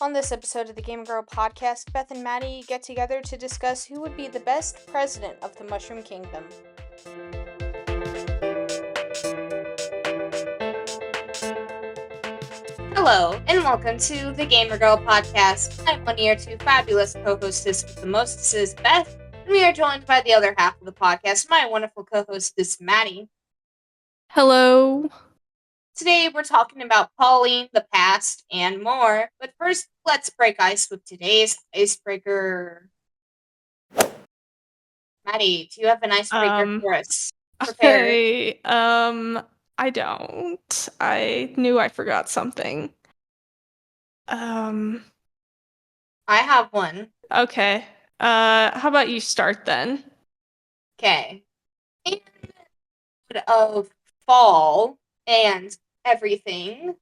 On this episode of the Gamer Girl podcast, Beth and Maddie get together to discuss who would be the best president of the Mushroom Kingdom. Hello, and welcome to the Gamer Girl podcast. I'm one of your two fabulous co-hostess with the mostesses, Beth, and we are joined by the other half of the podcast, my wonderful co-hostess, Maddie. Hello. Today we're talking about Pauline, the past, and more. But first, let's break ice with today's icebreaker. Maddie, do you have an icebreaker for us prepared? I don't. I knew I forgot something. I have one. Okay. How about you start then? Okay. In of fall and everything,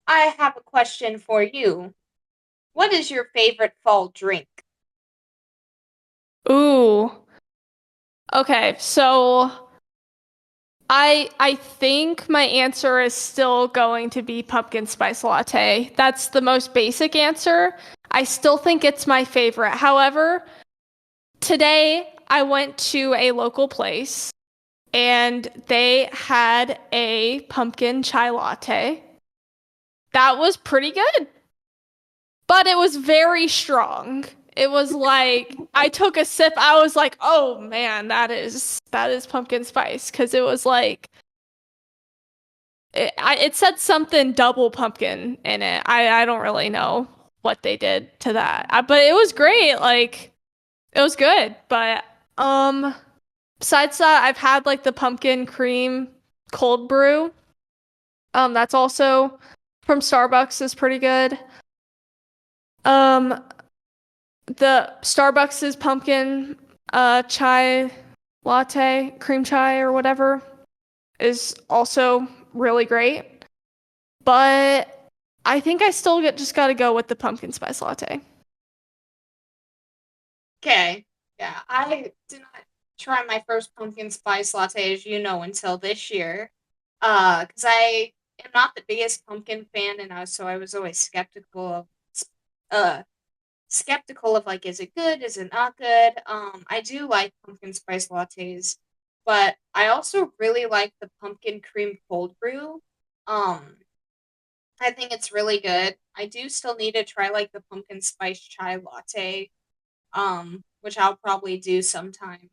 I have a question for you. What is your favorite fall drink? Ooh. Okay, so I think my answer is still going to be pumpkin spice latte. That's the most basic answer. I still think it's my favorite. However, today I went to a local place and they had a pumpkin chai latte. That was pretty good, but it was very strong. It was like I took a sip, I was like, "Oh man, that is pumpkin spice," because it was like it said something double pumpkin in it. I don't really know what they did to that, but it was great. Like it was good, but besides that, I've had like the pumpkin cream cold brew. That's also from Starbucks is pretty good. Um, the Starbucks' pumpkin chai latte, cream chai or whatever is also really great. But I think I still just gotta go with the pumpkin spice latte. Okay. Yeah, I did not try my first pumpkin spice latte, as you know, until this year. Because I am not the biggest pumpkin fan, and so I was always uh, skeptical of like, is it good? Is it not good? I do like pumpkin spice lattes, but I also really like the pumpkin cream cold brew. Um, I think it's really good. I do still need to try like the pumpkin spice chai latte, which I'll probably do sometime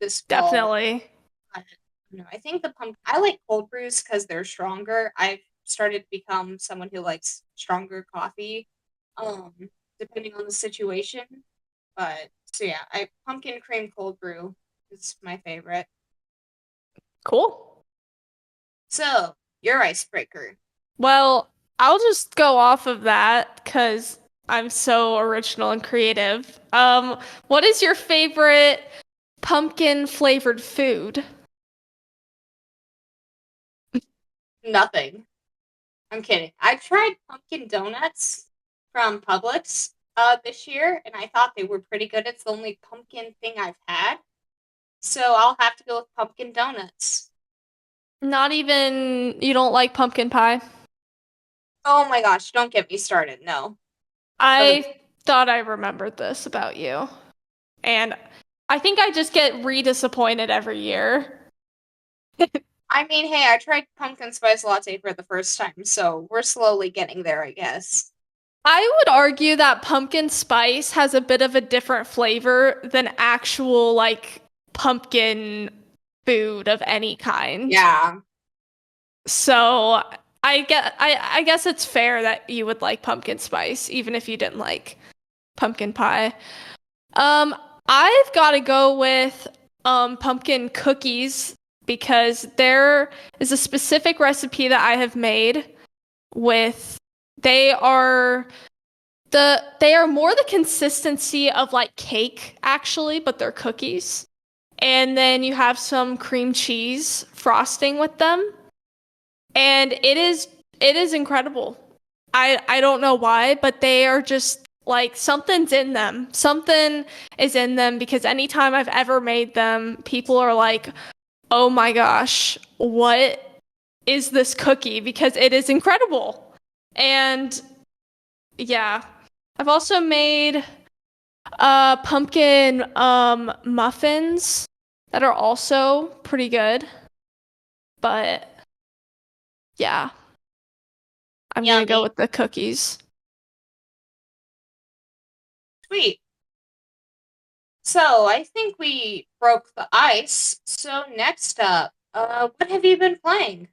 this fall. Definitely. I I think I like cold brews because they're stronger. I've started to become someone who likes stronger coffee, um, depending on the situation. But so yeah, I pumpkin cream cold brew is my favorite. Cool. So your icebreaker. Well, I'll just go off of that because I'm so original and creative. What is your favorite pumpkin flavored food? Nothing. I'm kidding. I tried pumpkin donuts from Publix this year, and I thought they were pretty good. It's the only pumpkin thing I've had, so I'll have to go with pumpkin donuts. Not even, you don't like pumpkin pie? Oh my gosh, don't get me started. No. Ugh. I thought I remembered this about you. And I think I just get re-disappointed every year. I mean, hey, I tried pumpkin spice latte for the first time, so we're slowly getting there, I guess. I would argue that pumpkin spice has a bit of a different flavor than actual like pumpkin food of any kind. Yeah. So I guess it's fair that you would like pumpkin spice, even if you didn't like pumpkin pie. Um, I've got to go with pumpkin cookies because there is a specific recipe that I have made with they are they are more the consistency of like cake actually, but they're cookies. And then you have some cream cheese frosting with them. And it is incredible. I don't know why, but they are just like something's in them. Something is in them because anytime I've ever made them, people are like, "Oh my gosh, what is this cookie?" Because it is incredible. And Yeah. I've also made pumpkin muffins that are also pretty good. But yeah, I'm gonna go Yummy. with the cookies. Sweet. So I think we broke the ice. So next up, what have you been playing?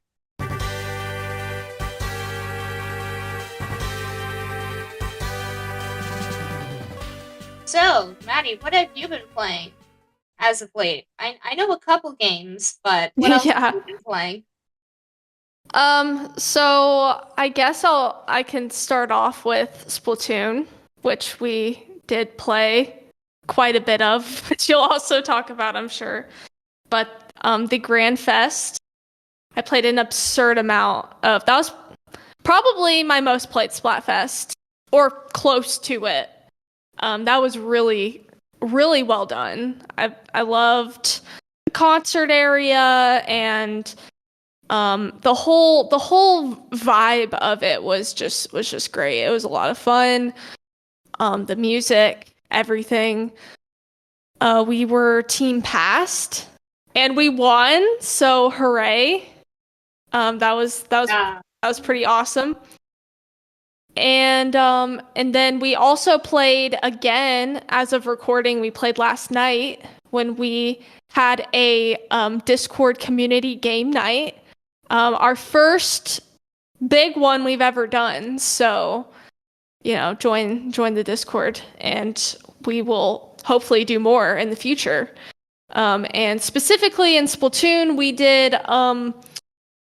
So, Maddie, what have you been playing as of late? I know a couple games, but what else have Yeah. you been playing? So I guess I can start off with Splatoon, which we did play quite a bit of, which you'll also talk about, I'm sure. But the Grand Fest, I played an absurd amount of that was probably my most played Splatfest, or close to it. That was really, really well done. I loved the concert area and the whole vibe of it was just great. It was a lot of fun. The music, everything. We were team passed and we won, so hooray. Yeah. That was pretty awesome. And then we also played again as of recording. We played last night when we had a Discord community game night. Our first big one we've ever done. So, join the Discord and we will hopefully do more in the future. And specifically in Splatoon,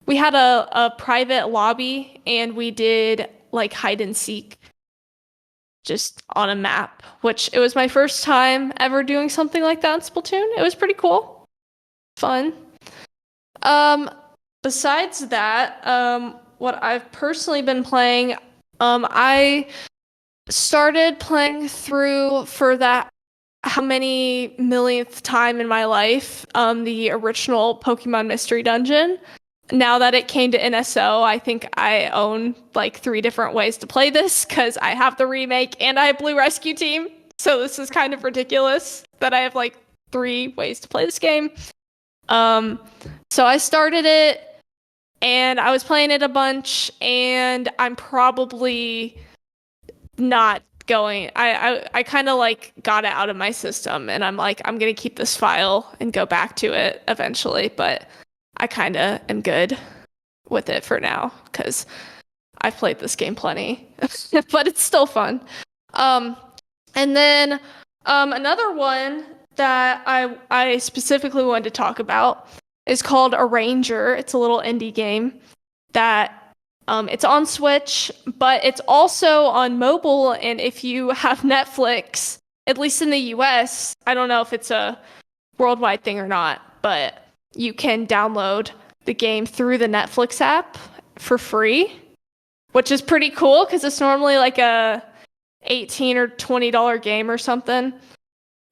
we had a private lobby and we did like hide and seek just on a map, which it was my first time ever doing something like that in Splatoon. It was pretty cool. Fun. Um, Besides that, what I've personally been playing, I started playing through for that how many millionth time in my life, the original Pokemon Mystery Dungeon. Now that it came to NSO, I think I own like 3 different ways to play this because I have the remake and I have Blue Rescue Team. So this is kind of ridiculous that I have like 3 ways to play this game. So I started it and I was playing it a bunch and I'm probably not going. I kind of like got it out of my system and I'm like, I'm gonna keep this file and go back to it eventually, but I kind of am good with it for now because I've played this game plenty, but it's still fun. Um, and then another one that I specifically wanted to talk about is called Arranger. It's a little indie game that it's on Switch, but it's also on mobile. And if you have Netflix, at least in the US, I don't know if it's a worldwide thing or not, but you can download the game through the Netflix app for free, which is pretty cool because it's normally like a $18 or $20 game or something.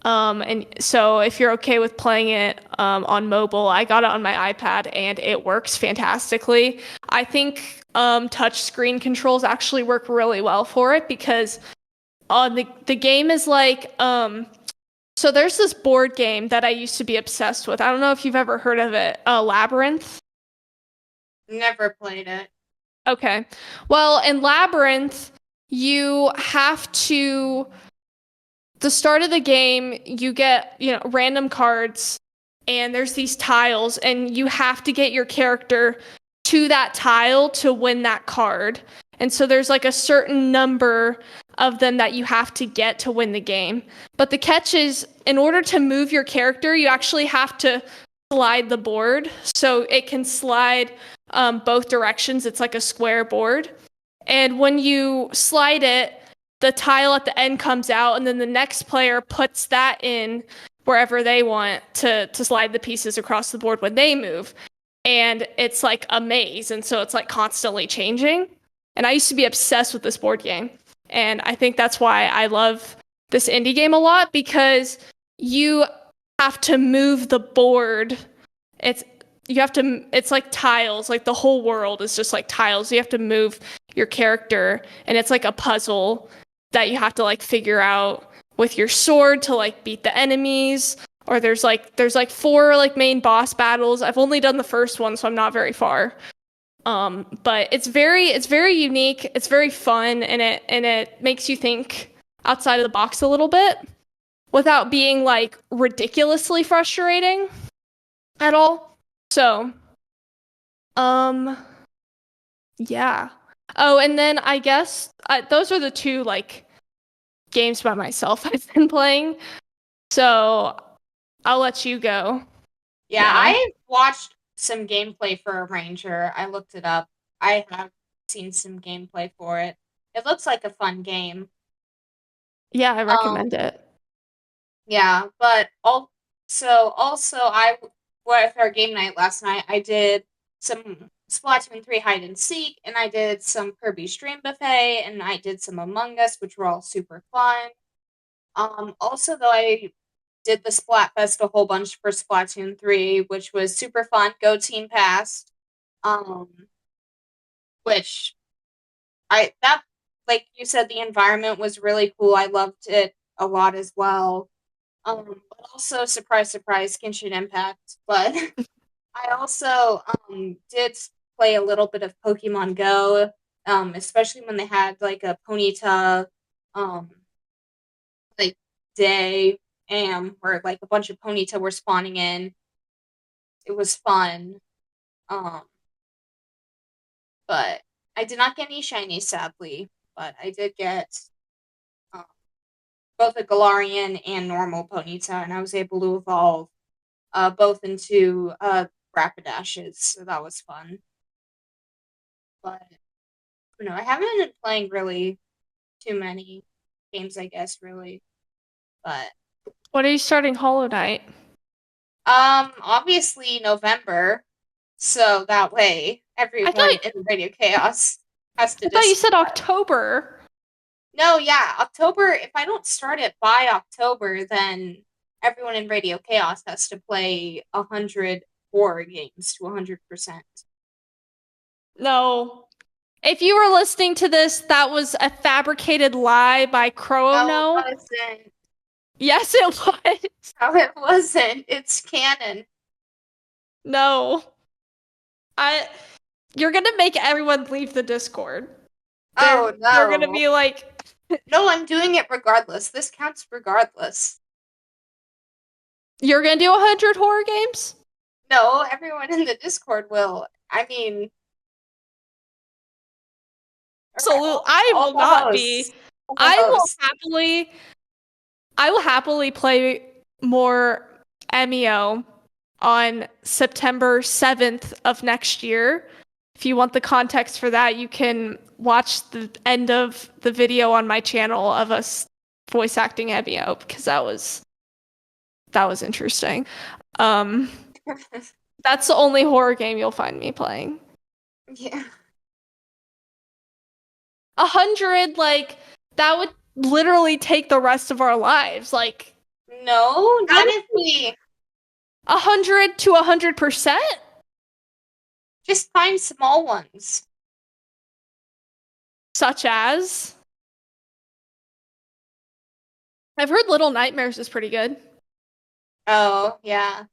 And so if you're okay with playing it on mobile, I got it on my iPad and it works fantastically. I think touch screen controls actually work really well for it because the game is like so there's this board game that I used to be obsessed with. I don't know if you've ever heard of it, Labyrinth. Never played it. Okay. Well, in Labyrinth, you have to the start of the game, you get, random cards and there's these tiles and you have to get your character to that tile to win that card. And so there's like a certain number of them that you have to get to win the game. But the catch is in order to move your character, you actually have to slide the board so it can slide both directions. It's like a square board. And when you slide it, the tile at the end comes out and then the next player puts that in wherever they want to slide the pieces across the board when they move. And it's like a maze. And so it's like constantly changing. And I used to be obsessed with this board game. And I think that's why I love this indie game a lot because you have to move the board. It's like tiles, like the whole world is just like tiles. You have to move your character, and it's like a puzzle that you have to like figure out with your sword to like beat the enemies. Or there's like 4 like main boss battles. I've only done the first one, so I'm not very far. But it's very unique. It's very fun, and it makes you think outside of the box a little bit without being like ridiculously frustrating at all. So, um, yeah. Oh, and then I guess those are the 2 like games by myself I've been playing. So I'll let you go Yeah, now. I watched some gameplay for a Ranger. I looked it up. I have seen some gameplay for it. It looks like a fun game. Yeah, I Um, recommend it. yeah, but also I with our game night last night, I did some Splatoon 3 hide and seek, and I did some Kirby Stream Buffet, and I did some Among Us, which were all super fun. Also though I did the Splatfest a whole bunch for Splatoon 3, which was super fun. Go Team Pass. Um, which I that like you said, the environment was really cool. I loved it a lot as well. But also surprise, surprise, Genshin Impact. But I also did play a little bit of Pokemon Go, especially when they had like a Ponyta um like day where like a bunch of Ponyta were spawning in. It was fun. Um, but I did not get any shinies, sadly. But I did get um, both a Galarian and normal Ponyta, and I was able to evolve both into Rapidashes, so that was fun. But I haven't been playing really too many games, I guess, really. But What are you starting Hollow Knight? obviously November, so that way I everyone thought in Radio Chaos has to I thought you said Discord. October. No, yeah, October. If I don't start it by October, then everyone in Radio Chaos has to play 100 horror games to 100%. No. If you were listening to this, that was a fabricated lie by No, Chrono. it wasn't. Yes, it was. No, it wasn't. It's canon. No. I You're gonna make everyone leave the Discord. Oh They're gonna no. be like, No, I'm doing it regardless. This counts regardless. you're gonna do 100 horror games? No, everyone in the Discord will. I mean, or Absolutely. I all will the not hosts. be. All the I will hosts. happily I will happily play more MEO on September 7th of next year. If you want the context for that, you can watch the end of the video on my channel of us voice acting MEO because that was interesting. Um, that's the only horror game you'll find me playing. Yeah. 100, like that would literally take the rest of our lives. Like No, how not do if we 100 to 100%? just find small ones. Such as I've heard Little Nightmares is pretty good. Oh, yeah.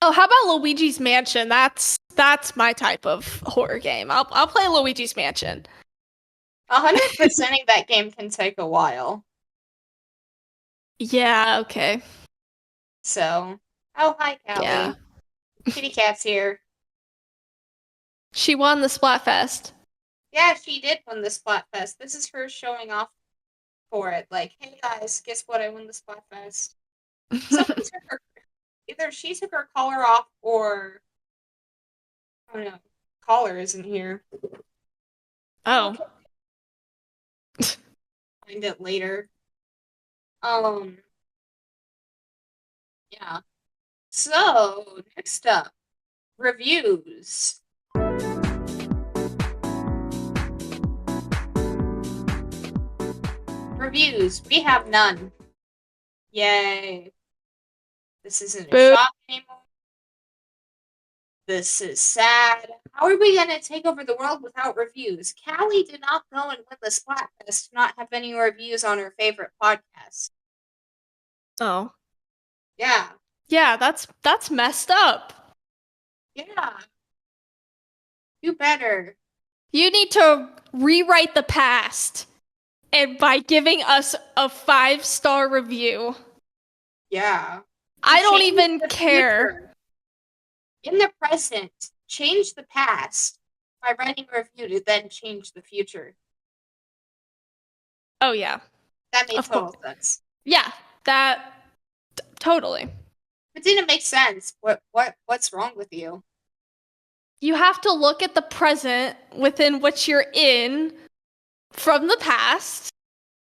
Oh, how about Luigi's Mansion? That's my type of horror game. I'll play Luigi's Mansion. 100%ing that game can take a while. Yeah, okay. So, oh, hi, Yeah. Callie. Kitty Cat's here. She won the Splatfest. Yeah, she did win the Splatfest. This is her showing off for it. Like, hey guys, guess what? I won the Splatfest. Someone took her. Either she took her collar off or. I don't know. Collar isn't here. Oh. Okay, find it later. Um, yeah. So, next up, reviews. Reviews. We have none. Yay. This isn't a Boo. shop anymore. This is sad. How are we gonna take over the world without reviews? Callie did not go and win the Splatfest to not have any reviews on her favorite podcast. Oh. Yeah. Yeah, that's messed up. Yeah. Do better. You need to rewrite the past and by giving us a 5-star review. Yeah. I don't Change even the care. future. In the present, change the past by writing a review to then change the future. Oh yeah. That made Of course. total sense. Yeah, that totally. It didn't make sense. What's wrong with you? You have to look at the present within which you're in from the past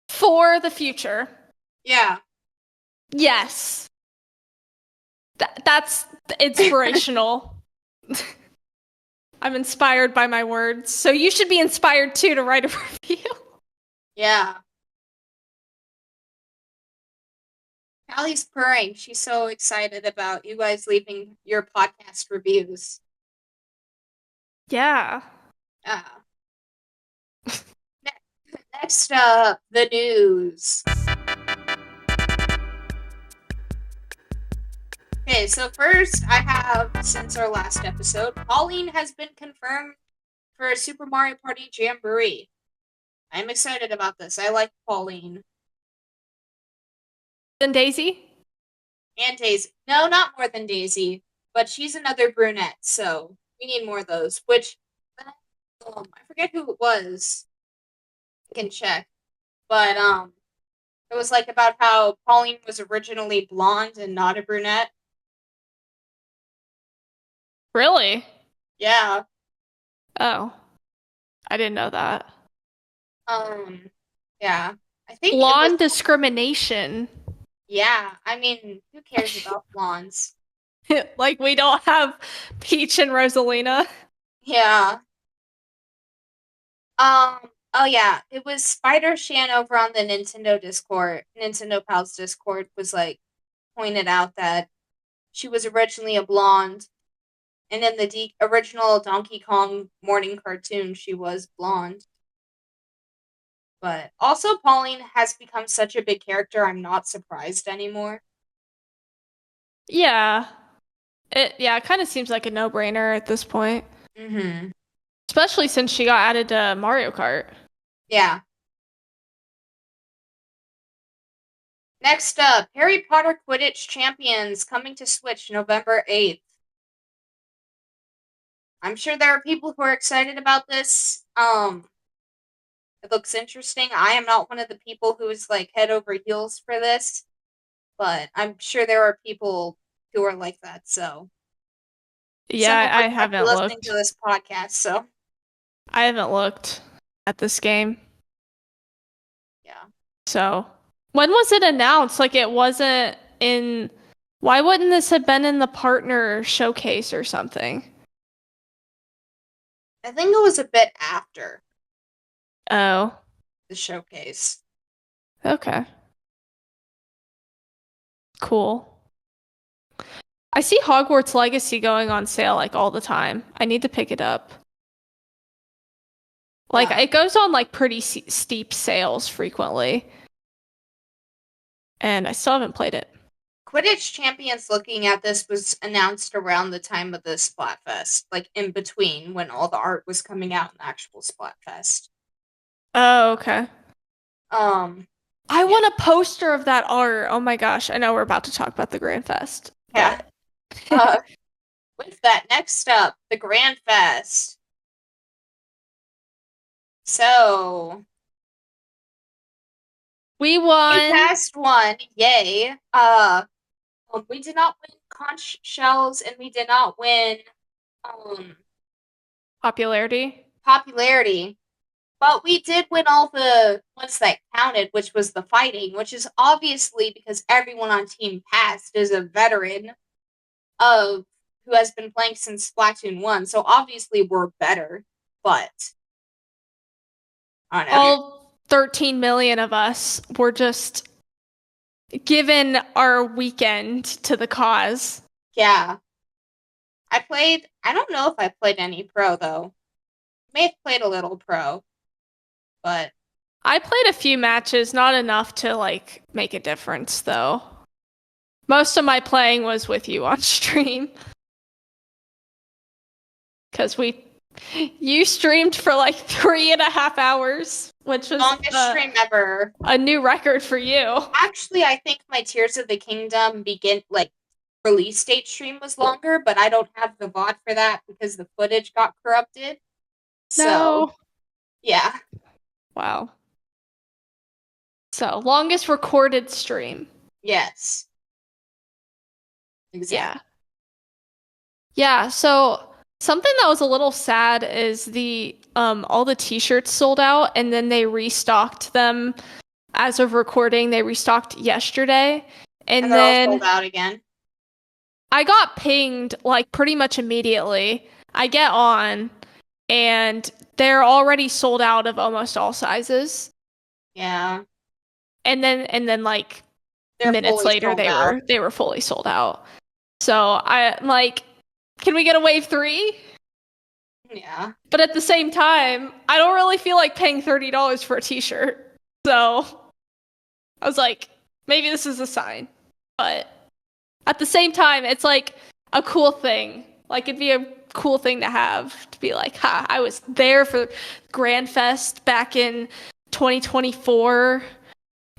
for the future. Yeah. Yes. That's inspirational. I'm inspired by my words. So you should be inspired too to write a review. Yeah. Callie's purring. She's so excited about you guys leaving your podcast reviews. Yeah. Next up, the news. Okay, so first I have, since our last episode, Pauline has been confirmed for Super Mario Party Jamboree. I'm excited about this. I like Pauline. And Daisy? And Daisy. No, not more than Daisy, but she's another brunette, so we need more of those. Which, I forget who it was. I can check. But, it was like about how Pauline was originally blonde and not a brunette. Really? Yeah. Oh. I didn't know that. Yeah. I think it was, Blonde discrimination. yeah. I mean, who cares about blondes? Like we don't have Peach and Rosalina. Yeah. Oh yeah, it was Spider Shan over on the Nintendo Discord, Nintendo Pals Discord was like pointed out that she was originally a blonde, and in the original Donkey Kong morning cartoon, she was blonde. But also, Pauline has become such a big character, I'm not surprised anymore. Yeah. It kind of seems like a no-brainer at this point. Mm-hmm. Especially since she got added to Mario Kart. Yeah. Next up, Harry Potter Quidditch Champions coming to Switch November 8th. I'm sure there are people who are excited about this. It looks interesting. I am not one of the people who is like head over heels for this, but I'm sure there are people who are like that. So Yeah, some of I us might be haven't listening to looked. this podcast. So I haven't looked at this game. yeah, So, when was it announced? Like it wasn't in why wouldn't this have been in the partner showcase or something? I think it was a bit after Oh, the showcase. okay. Cool. I see Hogwarts Legacy going on sale like all the time. I need to pick it up. Like Yeah. it goes on like pretty steep sales frequently. And I still haven't played it. Quidditch Champions looking at this was announced around the time of the Splatfest, like in between when all the art was coming out in the actual Splatfest. Oh, okay. Um, I yeah. want a poster of that art. Oh my gosh. I know we're about to talk about the Grand Fest. Yeah. With that, next up, the Grand Fest. So, We we won passed one, yay. We did not win conch shells, and we did not win popularity. popularity, but we did win all the ones that counted, which was the fighting, which is obviously because everyone on Team Past is a veteran of who has been playing since Splatoon 1, so obviously we're better, but I don't know. All 13 million of us were just given our weekend to the cause. Yeah. I don't know if I played any pro though. May have played a little pro, but I played a few matches, not enough to like make a difference though. Most of my playing was with you on stream because you streamed for like 3.5 hours, which was longest stream ever. a new record for you. Actually, I think my Tears of the Kingdom release date stream was longer, but I don't have the VOD for that because the footage got corrupted. So, No. yeah. Wow. So, longest recorded stream. Yes. Yeah. Exactly. Yeah, so something that was a little sad is the all the t-shirts sold out and then they restocked them as of recording. They restocked yesterday. And And they're all sold then out again. I got pinged like pretty much immediately. I get on and they're already sold out of almost all sizes. Yeah. And then like They're minutes fully later sold out. they were fully sold out. So I'm like, can we get a wave 3? Yeah. But at the same time, I don't really feel like paying $30 for a t-shirt. So I was like, maybe this is a sign. But at the same time, it's like a cool thing. Like it'd be a cool thing to have to be like, ha, I was there for Grand Fest back in 2024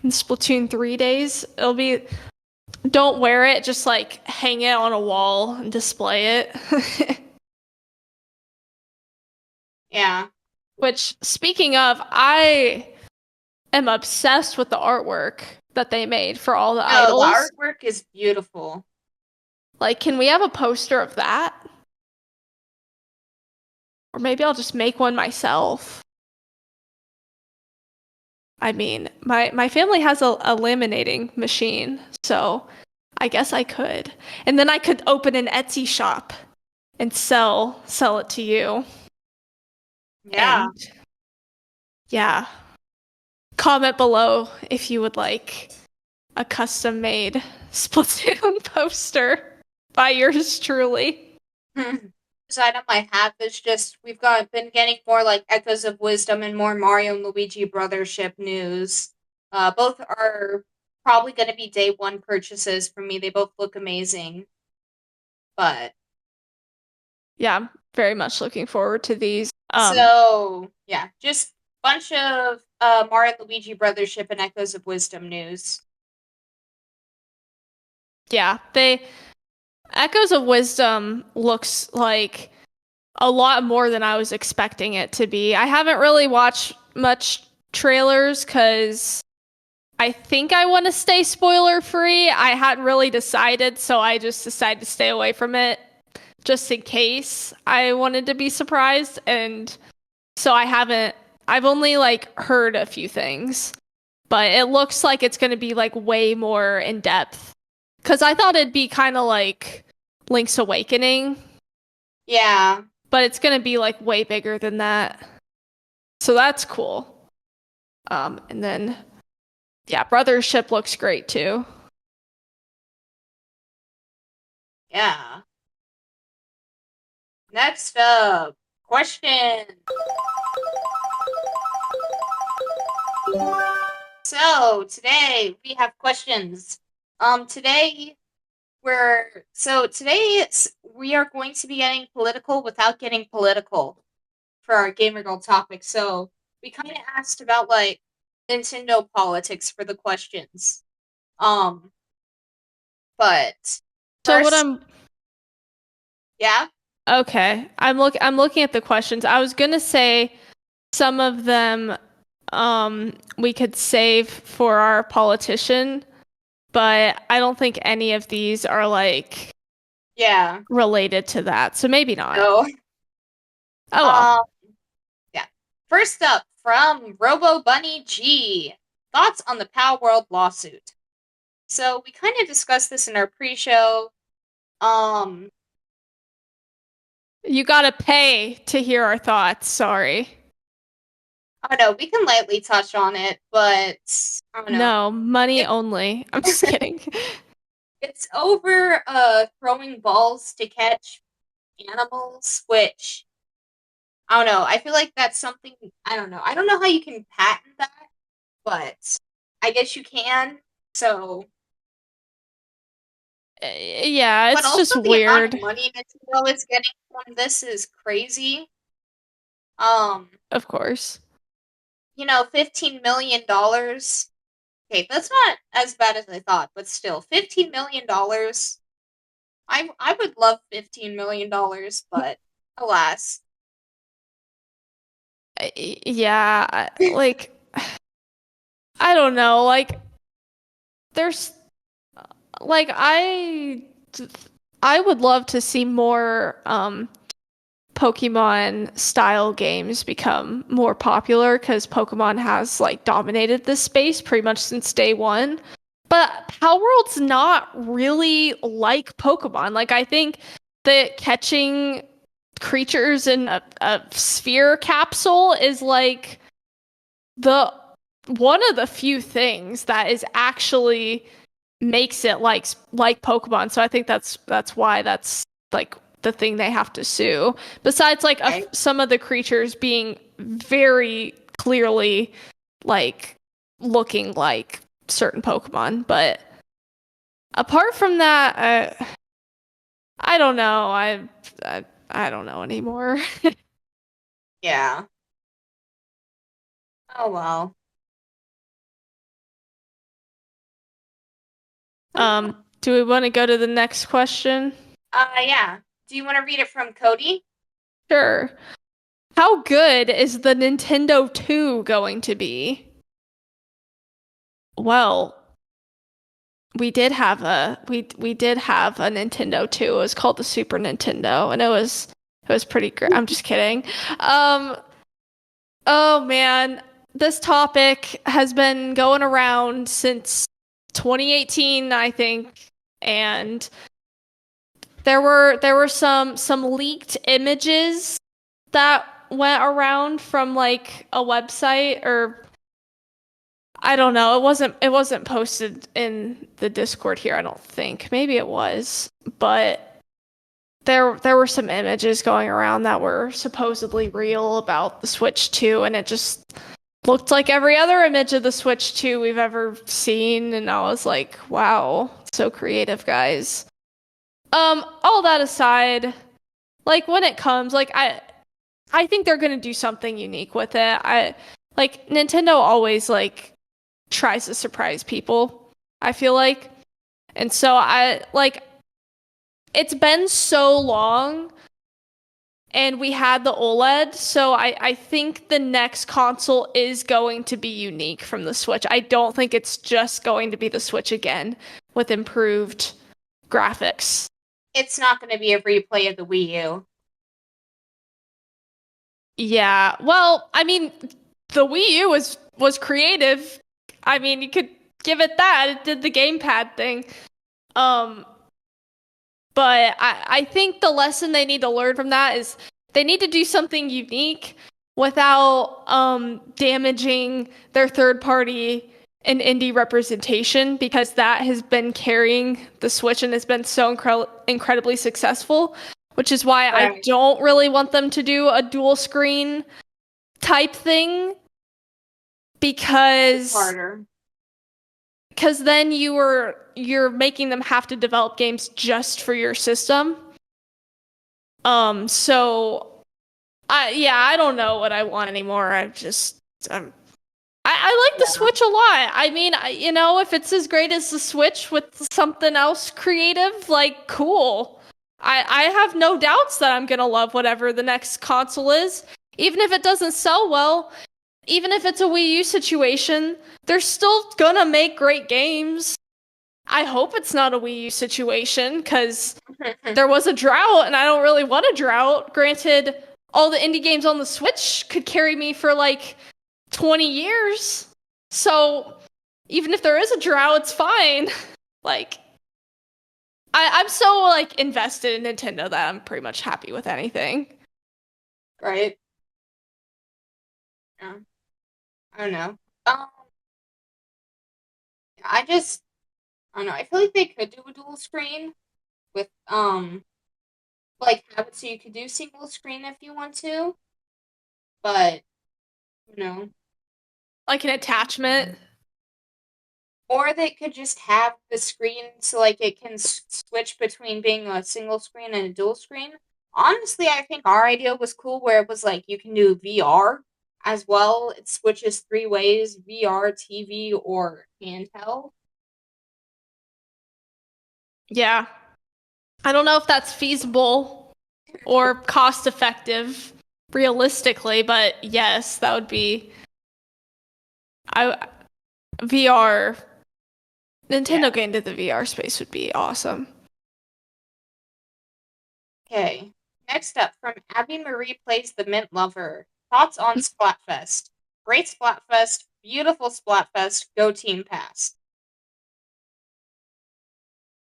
in Splatoon 3 days. It'll be don't wear it, just like hang it on a wall and display it. Yeah. Which, speaking of, I am obsessed with the artwork that they made for all the No, the idols. artwork is beautiful. Like, can we have a poster of that? Or maybe I'll just make one myself. I mean, my family has a laminating machine, so I guess I could. And then I could open an Etsy shop and sell it to you. Yeah. And yeah. Comment below if you would like a custom made Splatoon poster by yours truly. This item I have is just been getting more like Echoes of Wisdom and more Mario and Luigi Brothership news. Both are probably going to be day one purchases for me. They both look amazing. But Yeah, I'm very much looking forward to these. so yeah, just bunch of Mario and Luigi Brothership and Echoes of Wisdom news. Yeah, they Echoes of Wisdom looks like a lot more than I was expecting it to be. I haven't really watched much trailers because I think I want to stay spoiler free. I hadn't really decided, so I just decided to stay away from it just in case I wanted to be surprised. And so I've only like heard a few things, but it looks like it's going to be like way more in depth. Because I thought it'd be kind of like Link's Awakening, Yeah. but it's going to be like way bigger than that. So that's cool. And then, yeah, Brothership looks great too. Yeah. Next up, question. So today we have questions. Today we are going to be getting political without getting political for our Gamer Girl topic. So we kind of asked about like Nintendo politics for the questions. Um, but So what first, I'm yeah, okay, I'm looking at the questions. I was gonna say some of them we could save for our politician, but I don't think any of these are like yeah, related to that. So maybe not. no, Oh well. yeah. First up from Robo Bunny G, thoughts on the Pow World lawsuit. So we kind of discussed this in our pre-show. Um, You gotta pay to hear our thoughts. Sorry. I don't know. We can lightly touch on it, but I don't know. No, money It, only. I'm just kidding. it's over throwing balls to catch animals, which I don't know. I feel like that's something I don't know. I don't know how you can patent that, but I guess you can. So, Yeah, but it's also just the amount of weird, money Nintendo is getting from this is crazy. Um, of course. $15 million. Okay, that's not as bad as I thought, but still, $15 million. I would love $15 million, but alas. Yeah, like I don't know, like there's like I would love to see more Pokemon style games become more popular because Pokemon has like dominated this space pretty much since day one. But Palworld's not really like Pokemon. Like I think that catching creatures in a sphere capsule is like the one of the few things that is actually makes it like Pokemon. So I think that's why that's like the thing they have to sue. Besides like Right. some of the creatures being very clearly like looking like certain Pokemon, but apart from that, I don't know. I don't know anymore. Yeah. Oh well. Do we want to go to the next question? Yeah. Do you want to read it from Cody? Sure. How good is the Nintendo 2 going to be? Well, we did have a Nintendo 2. It was called the Super Nintendo, and it was pretty great. I'm just kidding. Um, oh man, this topic has been going around since 2018, I think, and there were some leaked images that went around from like a website or I don't know. It wasn't posted in the Discord here, I don't think. Maybe it was, but there were some images going around that were supposedly real about the Switch 2 and it just looked like every other image of the Switch 2 we've ever seen and I was like, wow, so creative, guys. All that aside, like when it comes, like I think they're going to do something unique with it. I like Nintendo always like tries to surprise people, I feel like. And so I like it's been so long and we had the OLED, so I think the next console is going to be unique from the Switch. I don't think it's just going to be the Switch again with improved graphics. It's not going to be a replay of the Wii U. Yeah. Well, I mean, the Wii U was creative. I mean, you could give it that. It did the gamepad thing. Um, but I think the lesson they need to learn from that is they need to do something unique without damaging their third party and indie representation because that has been carrying the Switch and has been so incredibly successful, which is why I Right. don't really want them to do a dual screen type thing It's because harder. then you're making them have to develop games just for your system. So I don't know what I want anymore. I like the Yeah. Switch a lot. I mean, if it's as great as the Switch with something else creative, like cool. I have no doubts that I'm gonna love whatever the next console is, even if it doesn't sell well. Even if it's a Wii U situation, they're still gonna make great games. I hope it's not a Wii U situation because there was a drought and I don't really want a drought. Granted, all the indie games on the Switch could carry me for like 20 years. So even if there is a drought, it's fine. Like, I'm so like invested in Nintendo that I'm pretty much happy with anything. Right. Yeah. I don't know. I just I don't know. I feel like they could do a dual screen with like have it so you could do single screen if you want to, but you know, Like an attachment. or they could just have the screen so like it can switch between being a single screen and a dual screen. Honestly, I think our idea was cool where it was like you can do VR as well. It switches three ways: VR, TV, or handheld. Yeah. I don't know if that's feasible or cost effective realistically, but yes, that would be I VR Nintendo Yeah. getting into the VR space would be awesome. Okay. Next up, from Abby Marie plays the Mint Lover. Thoughts on Splatfest? Great Splatfest, beautiful Splatfest, go Team Pass.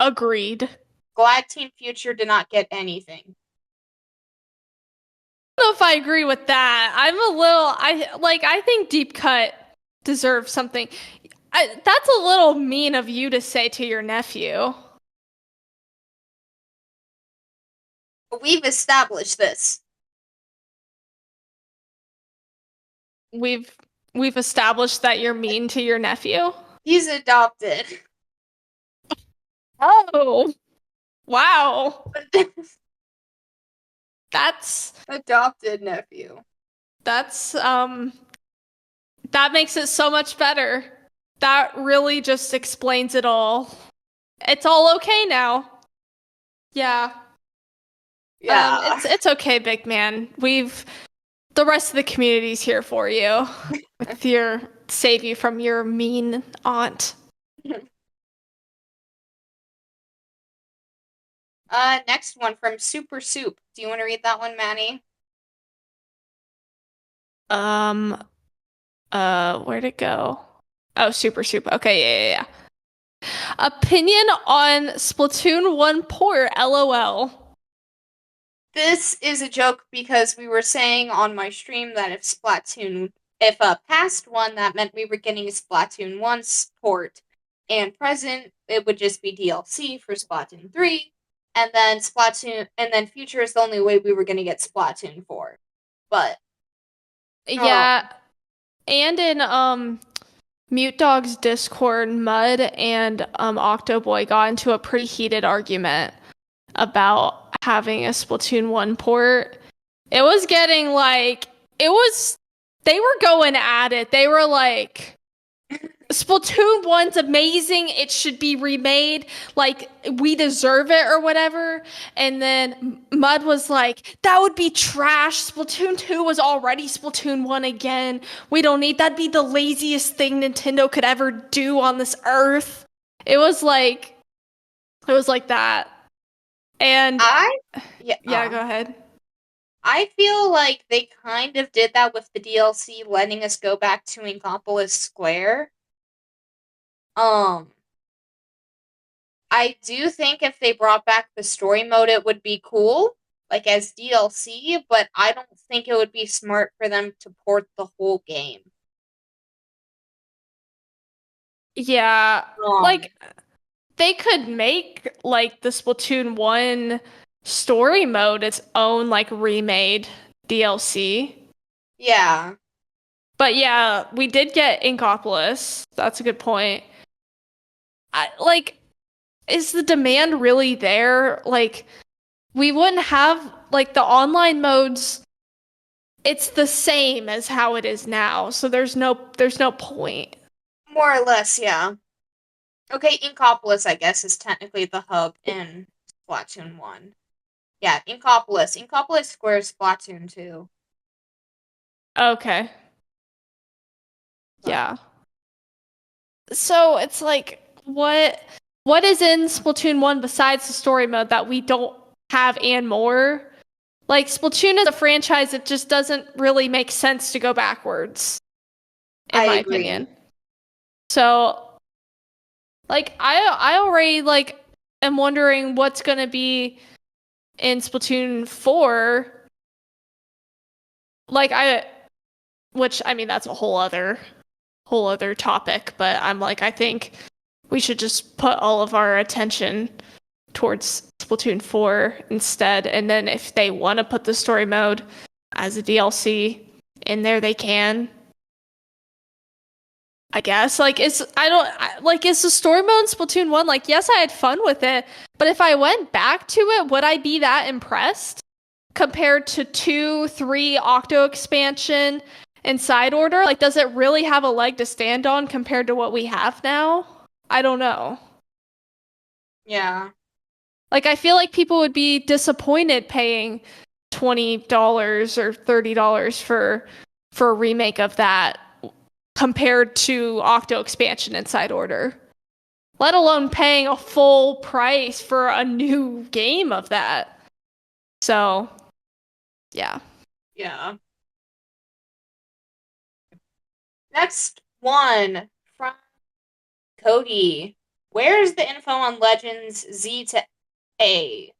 Agreed. Glad Team Future did not get anything. I don't know if I agree with that. I think Deep Cut deserves something. That's a little mean of you to say to your nephew. We've established this. We've we've established that you're mean to your nephew. He's adopted. Oh, wow. That's Adopted nephew. that's that makes it so much better. That really just explains it all. It's all okay now. Yeah. Yeah. It's okay, big man. The rest of the community's here for you with your save you from your mean aunt. Next one from Super Soup. Do you want to read that one, Manny? Um, where'd it go? Oh, Super Soup. Okay, yeah. Opinion on Splatoon 1 port, LOL. This is a joke because we were saying on my stream that if past one, that meant we were getting a Splatoon 1 port, and present, it would just be DLC for Splatoon 3, and then future is the only way we were going to get Splatoon 4. But, Yeah, and in Mute Dog's Discord, Mud and Octoboy got into a pretty heated argument about having a Splatoon 1 port. It was getting like they were going at it. They were like Splatoon 1's amazing. It should be remade. Like, we deserve it or whatever. And then Mud was like, that would be trash. Splatoon 2 was already Splatoon 1 again. We don't need that'd be the laziest thing Nintendo could ever do on this earth. It was like that. And yeah, go ahead. I feel like they kind of did that with the DLC, letting us go back to Inkopolis Square. I do think if they brought back the story mode, it would be cool, like as DLC, but I don't think it would be smart for them to port the whole game. Yeah, Um, like they could make like the Splatoon 1 story mode its own like remade DLC. yeah. But yeah, we did get Inkopolis. That's a good point. Like, is the demand really there? Like, we wouldn't have like the online modes. It's the same as how it is now, so there's no point. More or less, yeah. Okay, Inkopolis, I guess, is technically the hub in Splatoon 1. Yeah, Inkopolis. Inkopolis Square is Splatoon 2. Okay. But Yeah. So it's like what is in Splatoon 1 besides the story mode that we don't have and more? Like Splatoon is a franchise that just doesn't really make sense to go backwards, in I my agree. opinion. So like I already like am wondering what's gonna be in Splatoon 4. Like which I mean that's a whole other topic, but I'm like I think we should just put all of our attention towards Splatoon 4 instead. And then if they want to put the story mode as a DLC in there, they can. I guess is the story mode in Splatoon 1 like, yes, I had fun with it, but if I went back to it, would I be that impressed compared to 2, 3 Octo expansion and side order? Like, does it really have a leg to stand on compared to what we have now? I don't know. Yeah. Like, I feel like people would be disappointed paying $20 or $30 for a remake of that compared to Octo expansion and side order. Let alone paying a full price for a new game of that. So, yeah. Yeah. Next one from Cody. Where's the info on Legends Z to A?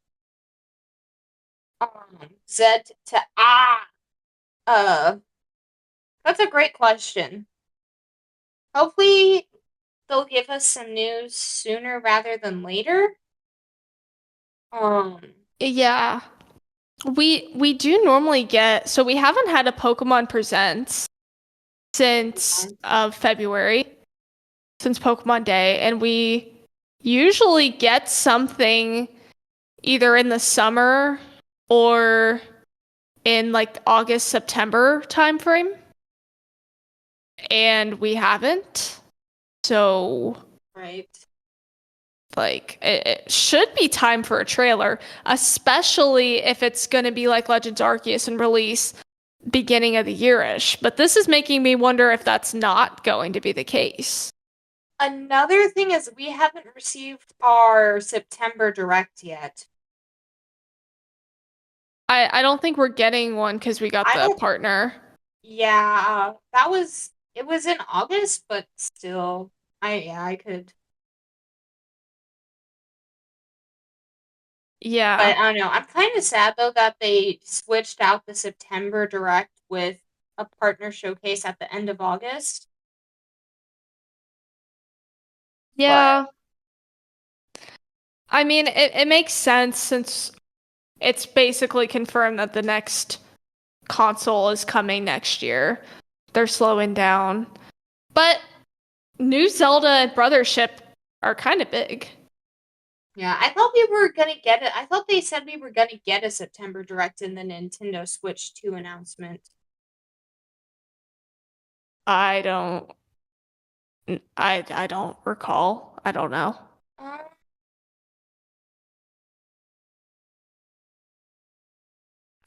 Z to A. That's a great question. Hopefully they'll give us some news sooner rather than later. Yeah. We do normally get, so we haven't had a Pokemon Presents since February, since Pokemon Day, and we usually get something either in the summer or in like August, September timeframe. And we haven't. So, right. like, it should be time for a trailer, especially if it's going to be like Legends Arceus and release beginning of the year-ish. But this is making me wonder if that's not going to be the case. Another thing is we haven't received our September Direct yet. I don't think we're getting one because we got the partner. Yeah, it was in August, but still, I could. Yeah. But I don't know. I'm kind of sad though that they switched out the September Direct with a partner showcase at the end of August. Yeah. I mean, it makes sense since it's basically confirmed that the next console is coming next year. They're slowing down. But new Zelda and Brothership are kind of big. Yeah, I thought we were gonna get it. I thought they said we were gonna get a September Direct in the Nintendo Switch 2 announcement. I don't I don't recall. I don't know.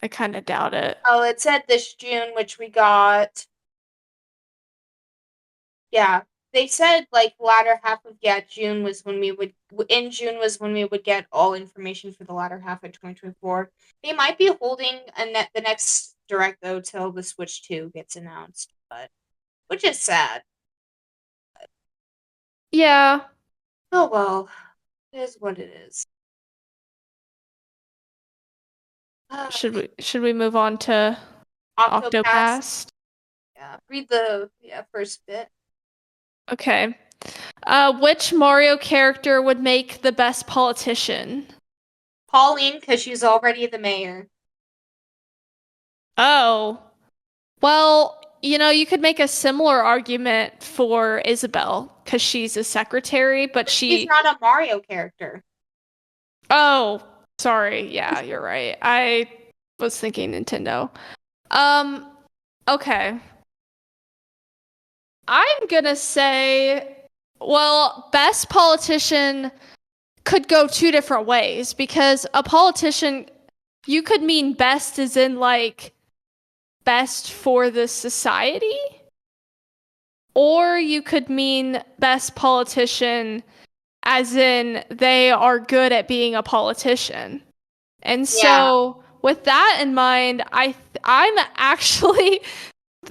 I kind of doubt it. Oh, it said this June, which we got. Yeah, they said like latter half of June was when we would in June was when we would get all information for the latter half of 2024. They might be holding the next direct though till the Switch 2 gets announced, but which is sad. Yeah. Oh well, it is what it is. Should we move on to Octopath. Octopath? Yeah, read the first bit. Okay. Which Mario character would make the best politician? Pauline, because she's already the mayor. Oh. Well, you could make a similar argument for Isabelle because she's a secretary, but She's not a Mario character. Oh, sorry. Yeah, you're right. I was thinking Nintendo. Okay. I'm gonna say, well, best politician could go two different ways because a politician, you could mean best as in like best for the society, or you could mean best politician as in they are good at being a politician. And so with that in mind, I'm actually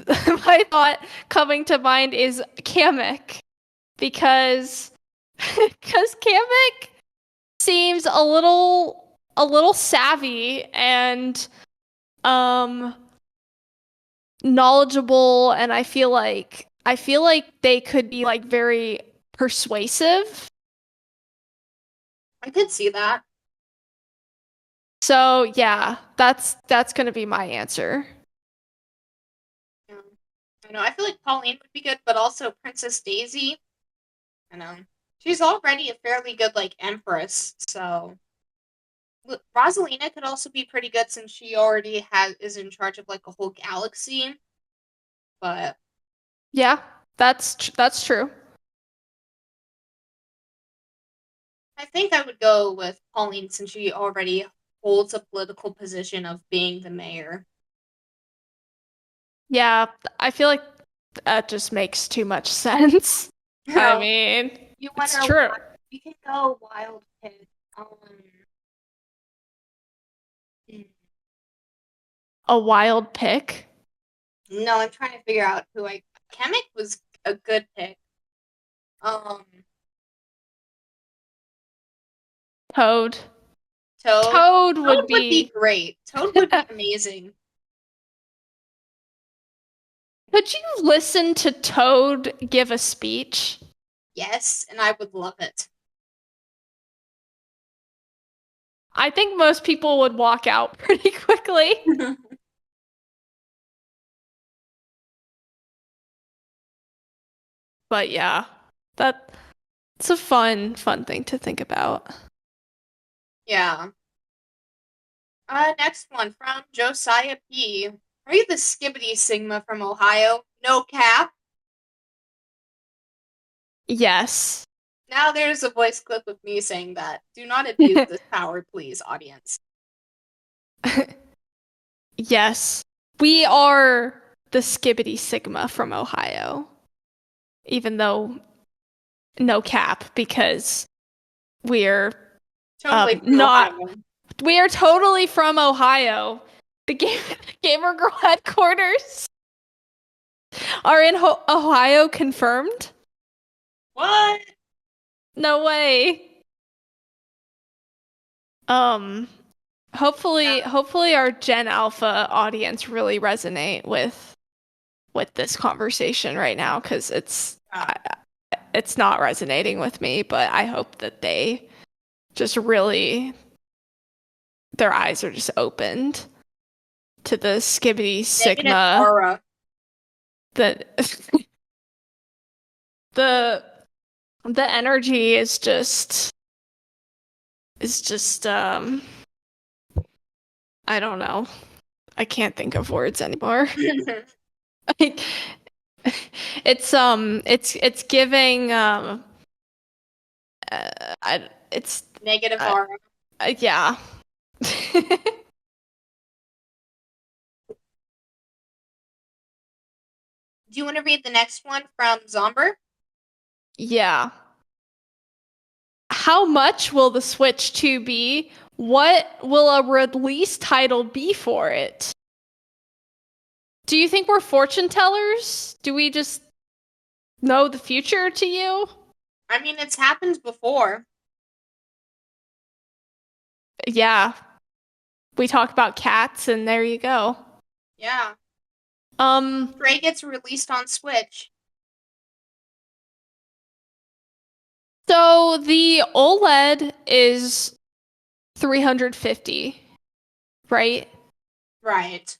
my thought coming to mind is Kamek because Kamek seems a little savvy and knowledgeable, and I feel like they could be like very persuasive. I could see that. So yeah, that's gonna be my answer. Yeah. I know. I feel like Pauline would be good, but also Princess Daisy. I know. She's already a fairly good like empress, so Rosalina could also be pretty good since she already is in charge of like a whole galaxy. But Yeah, that's true. I think I would go with Pauline since she already holds a political position of being the mayor. Yeah, I feel like that just makes too much sense. I No, mean, you want it's to? true. You can go wild pig. Hmm. A wild pick. No, I'm trying to figure out who I. Kamek was a good pick. Um, Toad. Toad. Toad Toad would would be be. great. Toad would be amazing. Could you listen to Toad give a speech? Yes, and I would love it. I think most people would walk out pretty quickly. But yeah, that's a fun thing to think about. Yeah. Next one from Josiah P. Are you the Skibbity Sigma from Ohio? No cap. Yes. Now there's a voice clip of me saying that. Do not abuse this power, please, audience. Yes. We are the Skibbity Sigma from Ohio. Even though no cap, because we're Totally from not Ohio. we are totally from Ohio. The gamer girl headquarters are in Ohio confirmed? What? No way. Um hopefully our Gen Alpha audience really resonate with this conversation right now cuz it's not resonating with me, but I hope that they just really their eyes are just opened to the Skibbity Negative Sigma aura. that the the energy is just I don't know. I can't think of words anymore. Like it's giving it's Negative aura. yeah. Do you want to read the next one from Zomber? Yeah. How much will the Switch 2 be? What will a release title be for it? Do you think we're fortune tellers? Do we just know the future to you? I mean, it's happened before. Yeah. We talk about cats and there you go. Yeah. Um Stray gets released on Switch. so the OLED is 350, right? Right.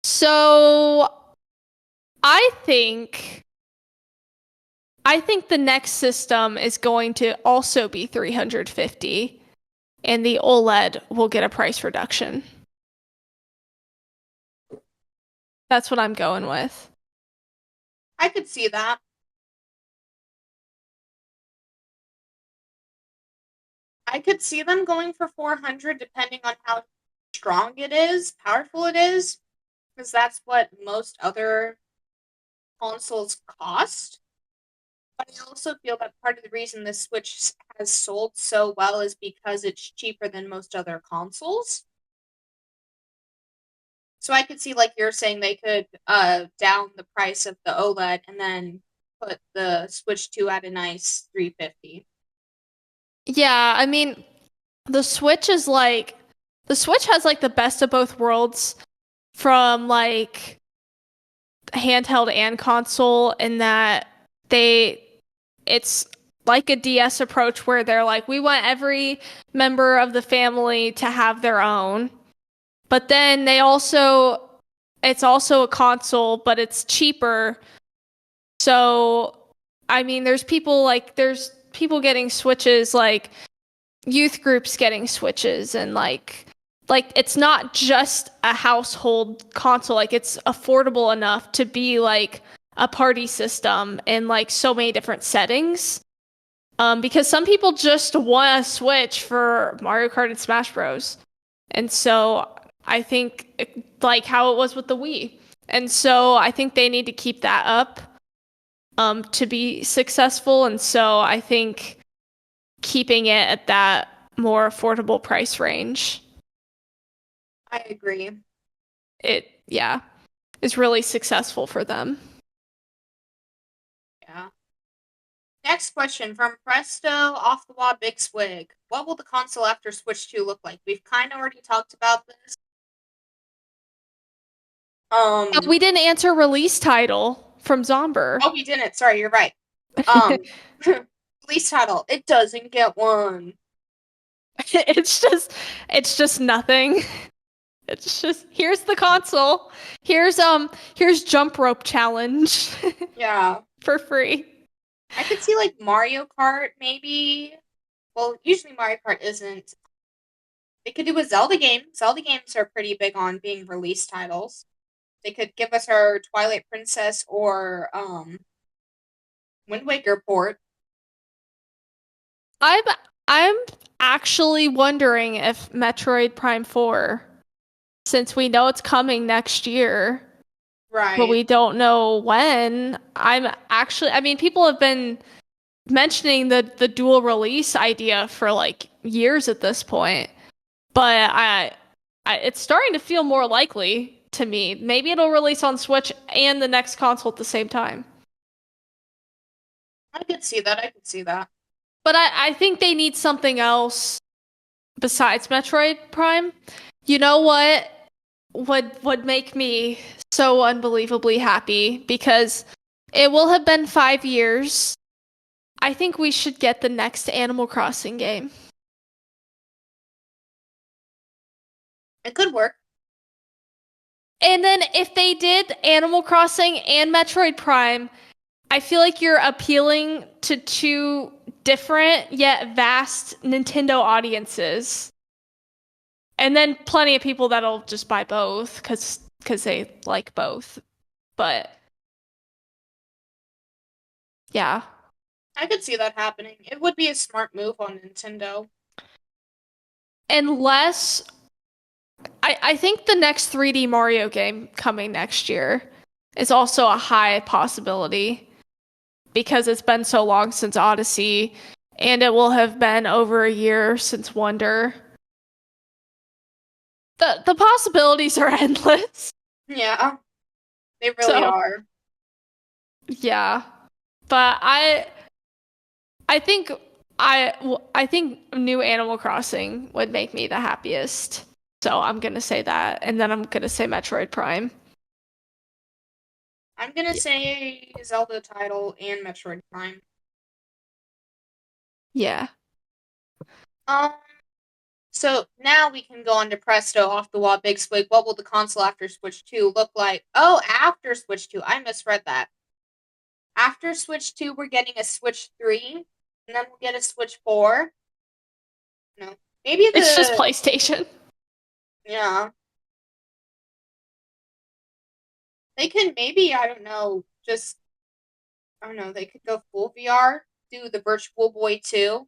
So I think I think the next system is going to also be 350 and the OLED will get a price reduction. That's what I'm going with. I could see that. I could see them going for 400 depending on how strong it is, powerful it is, because that's what most other consoles cost. But I also feel that part of the reason the Switch has sold so well is because it's cheaper than most other consoles. So I could see, like you're saying, they could down the price of the OLED and then put the Switch 2 at a nice 350. Yeah, I mean, the Switch is like the Switch has like the best of both worlds from like handheld and console in that they it's like a DS approach where they're like, we want every member of the family to have their own. But then it's also a console, but it's cheaper. So, I mean, there's people getting Switches, like youth groups getting Switches, and like it's not just a household console. Like it's affordable enough to be like a party system in like so many different settings. Because some people just want a Switch for Mario Kart and Smash Bros. And so I think like how it was with the Wii. And so I think they need to keep that up to be successful. And so I think keeping it at that more affordable price range, I agree. yeah, is really successful for them. Yeah. Next question from Presto off the wall Big Swig. What will the console after Switch 2 look like? We've kind of already talked about this. We didn't answer release title from Zomber. Oh, we didn't. Sorry, you're right. Um, release title. It doesn't get one. It's just nothing. It's just here's the console. Here's jump rope challenge. Yeah. For free. I could see like Mario Kart maybe. Well, usually Mario Kart isn't. They could do a Zelda game. Zelda games are pretty big on being release titles. They could give us our Twilight Princess or Wind Waker port. I'm actually wondering if Metroid Prime 4, since we know it's coming next year, Right. but we don't know when. I mean, people have been mentioning the dual release idea for like years at this point, but it's starting to feel more likely to me. Maybe it'll release on Switch and the next console at the same time. I could see that. But I think they need something else besides Metroid Prime. You know what would make me so unbelievably happy, because it will have been 5 years. I think we should get the next Animal Crossing game. It could work. And then if they did Animal Crossing and Metroid Prime, I feel like you're appealing to two different yet vast Nintendo audiences. And then plenty of people that'll just buy both because they like both. But yeah. I could see that happening. It would be a smart move on Nintendo. Unless I think the next 3D Mario game coming next year is also a high possibility, because it's been so long since Odyssey, and it will have been over a year since Wonder. The possibilities are endless. Yeah. They really are. Yeah. But I think new Animal Crossing would make me the happiest. So I'm going to say that, and then I'm going to say Metroid Prime. I'm going to say Zelda title and Metroid Prime. Yeah. So now we can go on to Presto off the wall Big Swig. What will the console after Switch 2 look like? Oh, after Switch 2. I misread that. After Switch 2, we're getting a Switch 3, and then we'll get a Switch 4. No. Maybe it's just PlayStation. Yeah. They can maybe, I don't know, they could go full VR, do the Virtual Boy 2.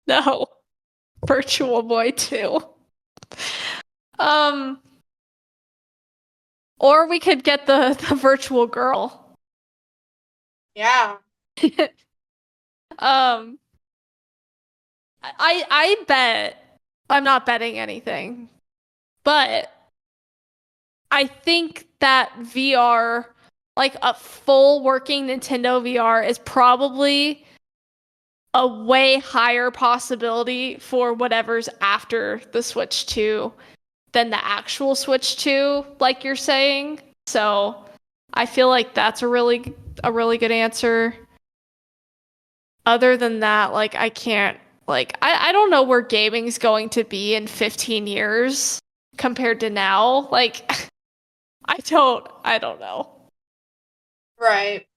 No. Virtual Boy 2. Or we could get the Virtual Girl. Yeah. I bet, I'm not betting anything, but I think that VR, like a full working Nintendo VR, is probably a way higher possibility for whatever's after the Switch 2 than the actual Switch 2, like you're saying. So I feel like that's a really good answer. Other than that, like I can't like I don't know where gaming's going to be in 15 years compared to now. Like I don't know. Right.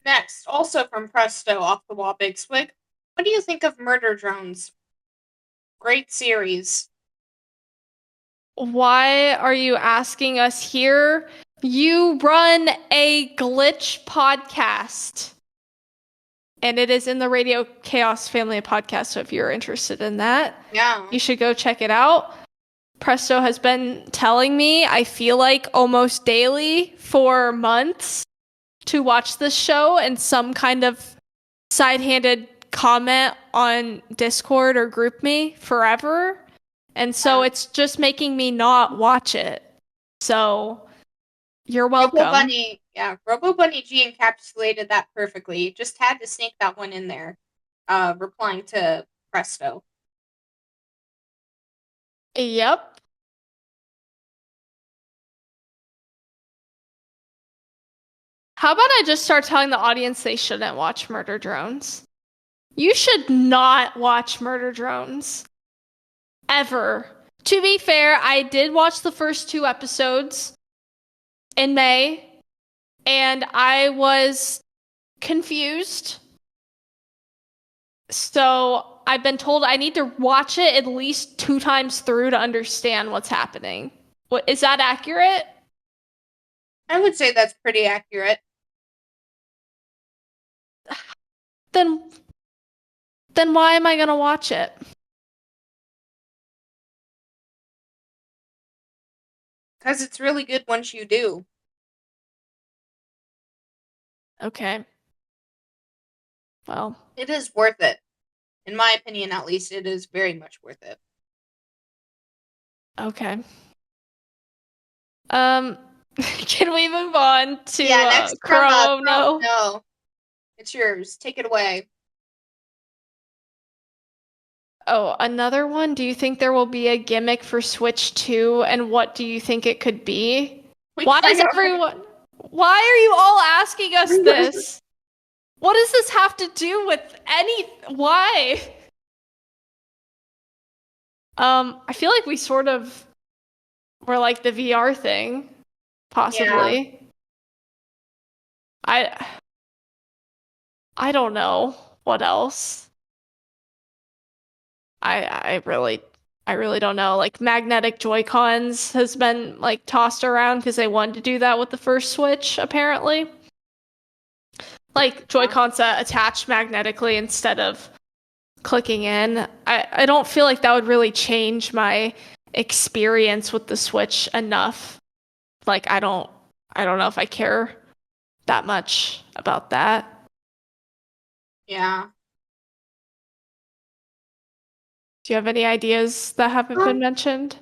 Next, also from Presto off the wall Big Swig. What do you think of Murder Drones? Great series. Why are you asking us here? You run a glitch podcast. And it is in the Radio Chaos Family podcast. So if you're interested in that, Yeah. you should go check it out. Presto has been telling me, I feel like almost daily for months, to watch this show, and some kind of side-handed comment on Discord or GroupMe forever. And so it's just making me not watch it. So you're welcome. Robo Bunny G encapsulated that perfectly. Just had to sneak that one in there. Replying to Presto. Yep. How about I just start telling the audience they shouldn't watch Murder Drones? You should not watch Murder Drones. Ever. To be fair, I did watch the first 2 episodes in May, and I was confused. So I've been told I need to watch it at least 2 times through to understand what's happening. What, is that accurate? I would say that's pretty accurate. Then then why am I gonna watch it? Because it's really good once you do. Okay. Well, It is worth it. In my opinion, at least, it is very much worth it. okay. Can we move on to Next from Chrome? No. No. It's yours. Take it away. Oh, another one? Do you think there will be a gimmick for Switch 2, and what do you think it could be? Why are you all asking us this? What does this have to do with why? I feel like we sort of were like the VR thing, possibly. Yeah. I don't know what else. I really don't know. Like magnetic Joy-Cons has been like tossed around because they wanted to do that with the first Switch, apparently. Like Joy-Cons that attach magnetically instead of clicking in. I don't feel like that would really change my experience with the Switch enough. Like I don't know if I care that much about that. Yeah. Do you have any ideas that haven't been mentioned?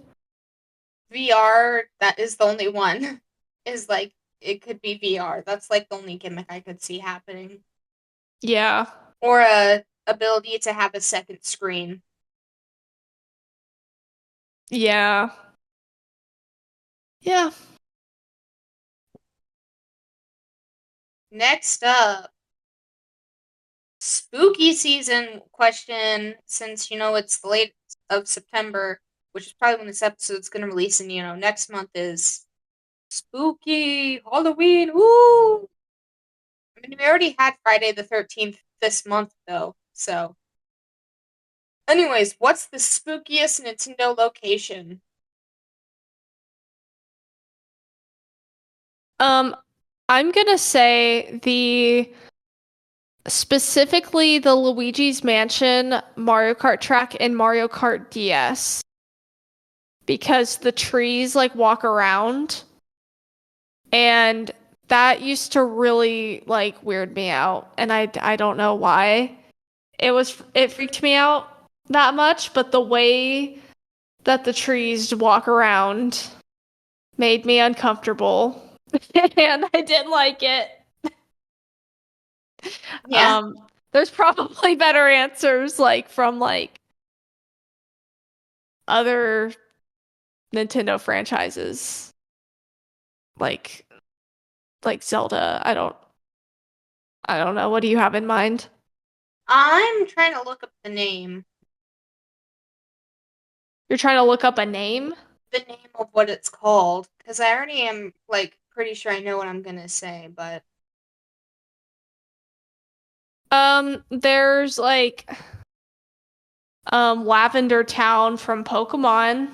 VR, that is the only one. Is like, it could be VR. That's like the only gimmick I could see happening. Yeah. Or a ability to have a second screen. Yeah. Yeah. Next up, spooky season question. Since it's the late of September, which is probably when this episode's gonna release, and next month is spooky Halloween. Ooh! I mean, we already had Friday the 13th this month, though. So, anyways, what's the spookiest Nintendo location? I'm gonna say specifically the Luigi's Mansion Mario Kart track and Mario Kart DS. Because the trees like walk around, and that used to really like weird me out, and I don't know why. It freaked me out that much, but the way that the trees walk around made me uncomfortable. And I didn't like it. Yeah. There's probably better answers like from like other Nintendo franchises like Zelda. I don't know. What do you have in mind? I'm trying to look up the name. You're trying to look up a name? The name of what it's called. Because I already am, like, pretty sure I know what I'm gonna say, but. There's like Lavender Town from Pokemon.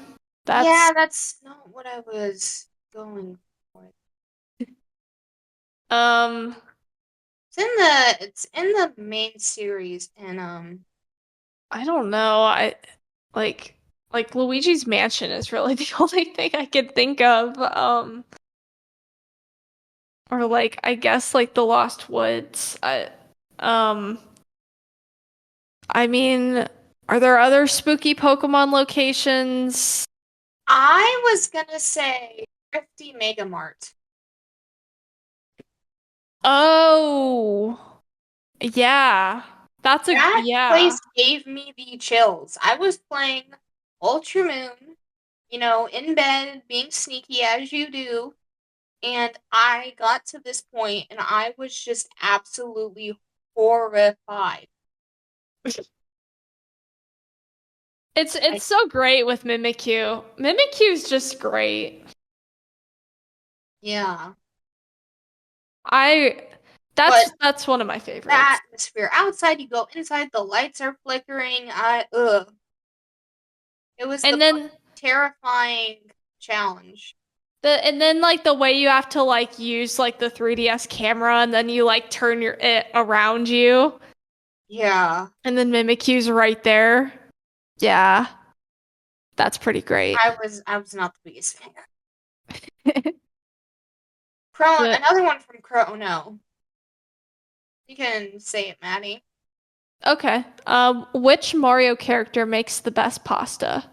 Yeah, That's that's not what I was going for. um It's in the main series, and I don't know. I like Luigi's Mansion is really the only thing I could think of. Or like I guess like the Lost Woods. Um I mean, are there other spooky Pokemon locations? I was gonna say Thrifty Mega Mart. Oh, yeah. That's a That yeah. place gave me the chills. I was playing Ultra Moon, in bed, being sneaky as you do, and I got to this point and I was just absolutely horrified. It's I, so great with Mimikyu. Mimikyu's just great. yeah, I but that's one of my the favorites. atmosphere outside, you go inside, the lights are flickering. It was the And most then terrifying challenge. like the way you have to like use like the 3DS camera and then you like turn your it around you Yeah, and then Mimikyu's right there. Yeah, that's pretty great. I was not the biggest fan. But Another one from Chrono. You can say it, Maddie. okay. Which Mario character makes the best pasta?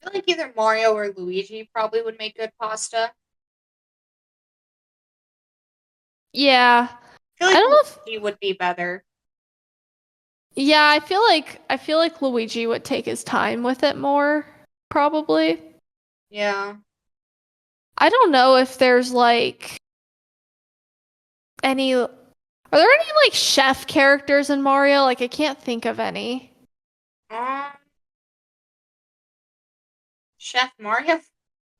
I feel like either Mario or Luigi probably would make good pasta. Yeah. I feel I like don't know if Luigi would be better. yeah, I feel like Luigi would take his time with it more, probably. Yeah. I don't know if there's like are there any like chef characters in Mario? Like I can't think of any. Um, Chef Mario.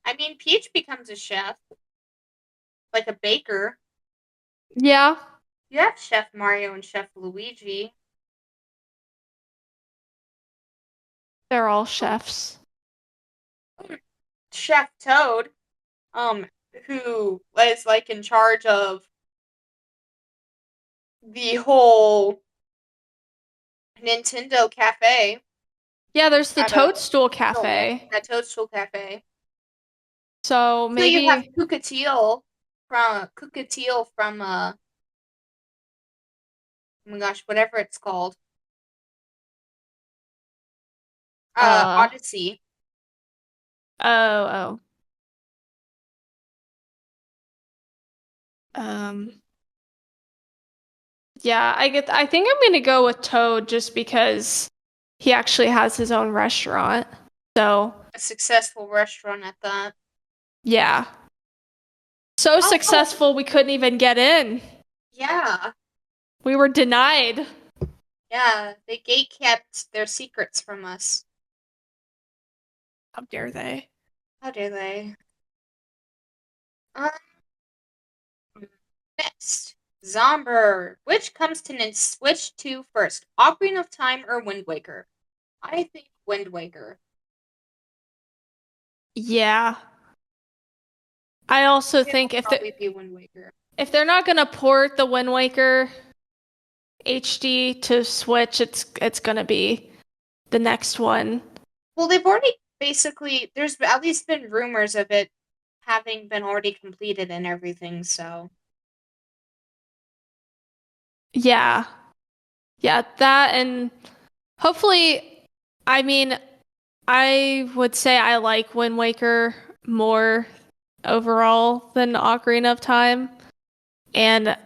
I mean, Peach becomes a chef, like a baker. Yeah, You have Chef Mario and Chef Luigi. they're all Um, chefs. Chef Toad, um, who is like in charge of the whole Nintendo cafe Yeah, there's the at a Toadstool no, Cafe. at Toadstool Cafe. So So you have maybe Cookatiel from oh my gosh, whatever it's called. uh Odyssey. oh um yeah, I think I'm gonna go with Toad just because he actually has his own restaurant. So A successful restaurant at that. yeah. So Also, successful we couldn't even get in. yeah, We were denied. yeah, they gate kept their secrets from us. How dare they? How dare they? Um, Next, Zomber. Which comes to Switch 2 first? Ocarina of Time or Wind Waker? I think Wind Waker. Yeah. I also It'll think probably be Wind Waker. if they're not gonna port the Wind Waker HD to Switch, it's gonna be the next one. Well, they've already basically, there's at least been rumors of it having been already completed and everything, so. Yeah. Yeah, that and hopefully I mean I would say I like Wind Waker more overall than Ocarina of Time. And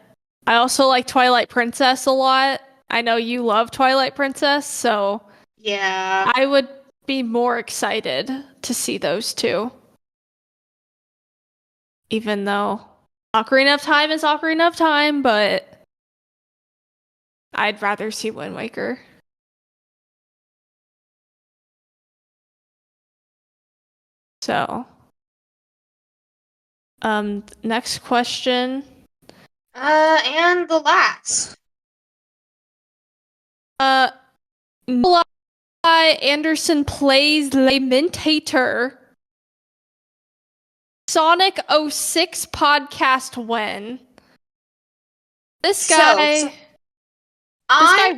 I also like Twilight Princess a lot. I know you love Twilight Princess, so Yeah. I would be more excited to see those two. Even though Ocarina of Time is Ocarina of Time, but I'd rather see Wind Waker. So, next question. And the last. Nikolai Anderson plays Lamentator. Sonic 06 podcast when? This guy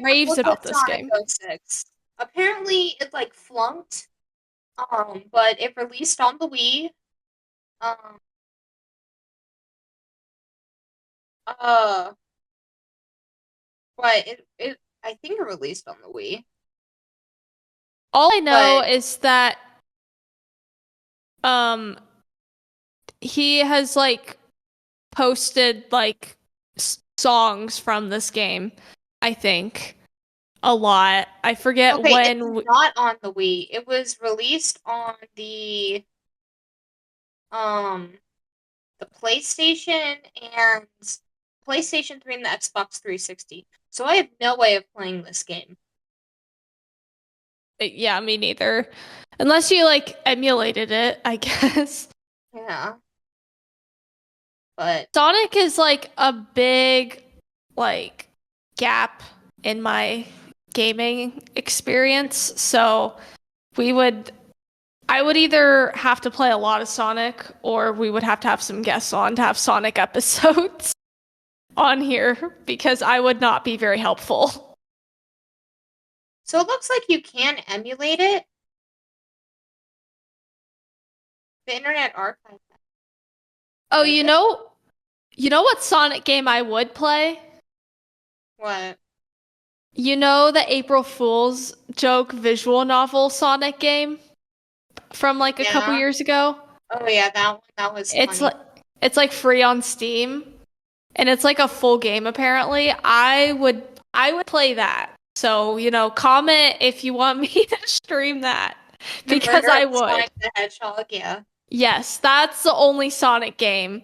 raves about this Sonic game. 06. Apparently, it like flunked. But it released on the Wii. Um, uh, but I think it released on the Wii. All I know But is that he has like posted like songs from this game, I think, a lot. I forget okay, when it's not on the Wii. It was released on um the PlayStation and PlayStation 3 and the Xbox 360. So I have no way of playing this game. yeah, me neither. Unless you like emulated it, I guess. Yeah. But Sonic is like a big like gap in my gaming experience. So we would I would either have to play a lot of Sonic or we would have to have some guests on to have Sonic episodes on here because I would not be very helpful. so it looks like you can emulate it. The Internet Archive. Oh, Does it? you know what Sonic game I would play? What? You know the April Fool's joke visual novel Sonic game from like a couple Yeah. years ago? Oh yeah, that one. That was It's funny. like it's like free on Steam and it's like a full game apparently. I would play that. So, comment if you want me to stream that The because Murder I of would. Sonic the Hedgehog. Yeah. Yes, that's the only Sonic game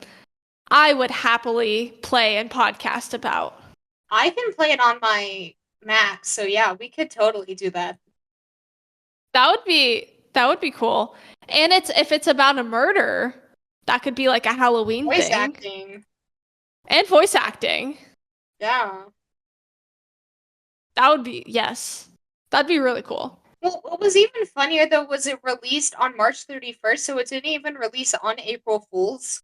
I would happily play and podcast about. I can play it on my Mac, so yeah, we could totally do that. That would be cool. And if it's about a murder, that could be like a Halloween Voice thing. acting. And voice acting. Yeah. That would be yes. That'd be really cool. Well, what was even funnier though was it released on March 31st, so it didn't even release on April Fool's.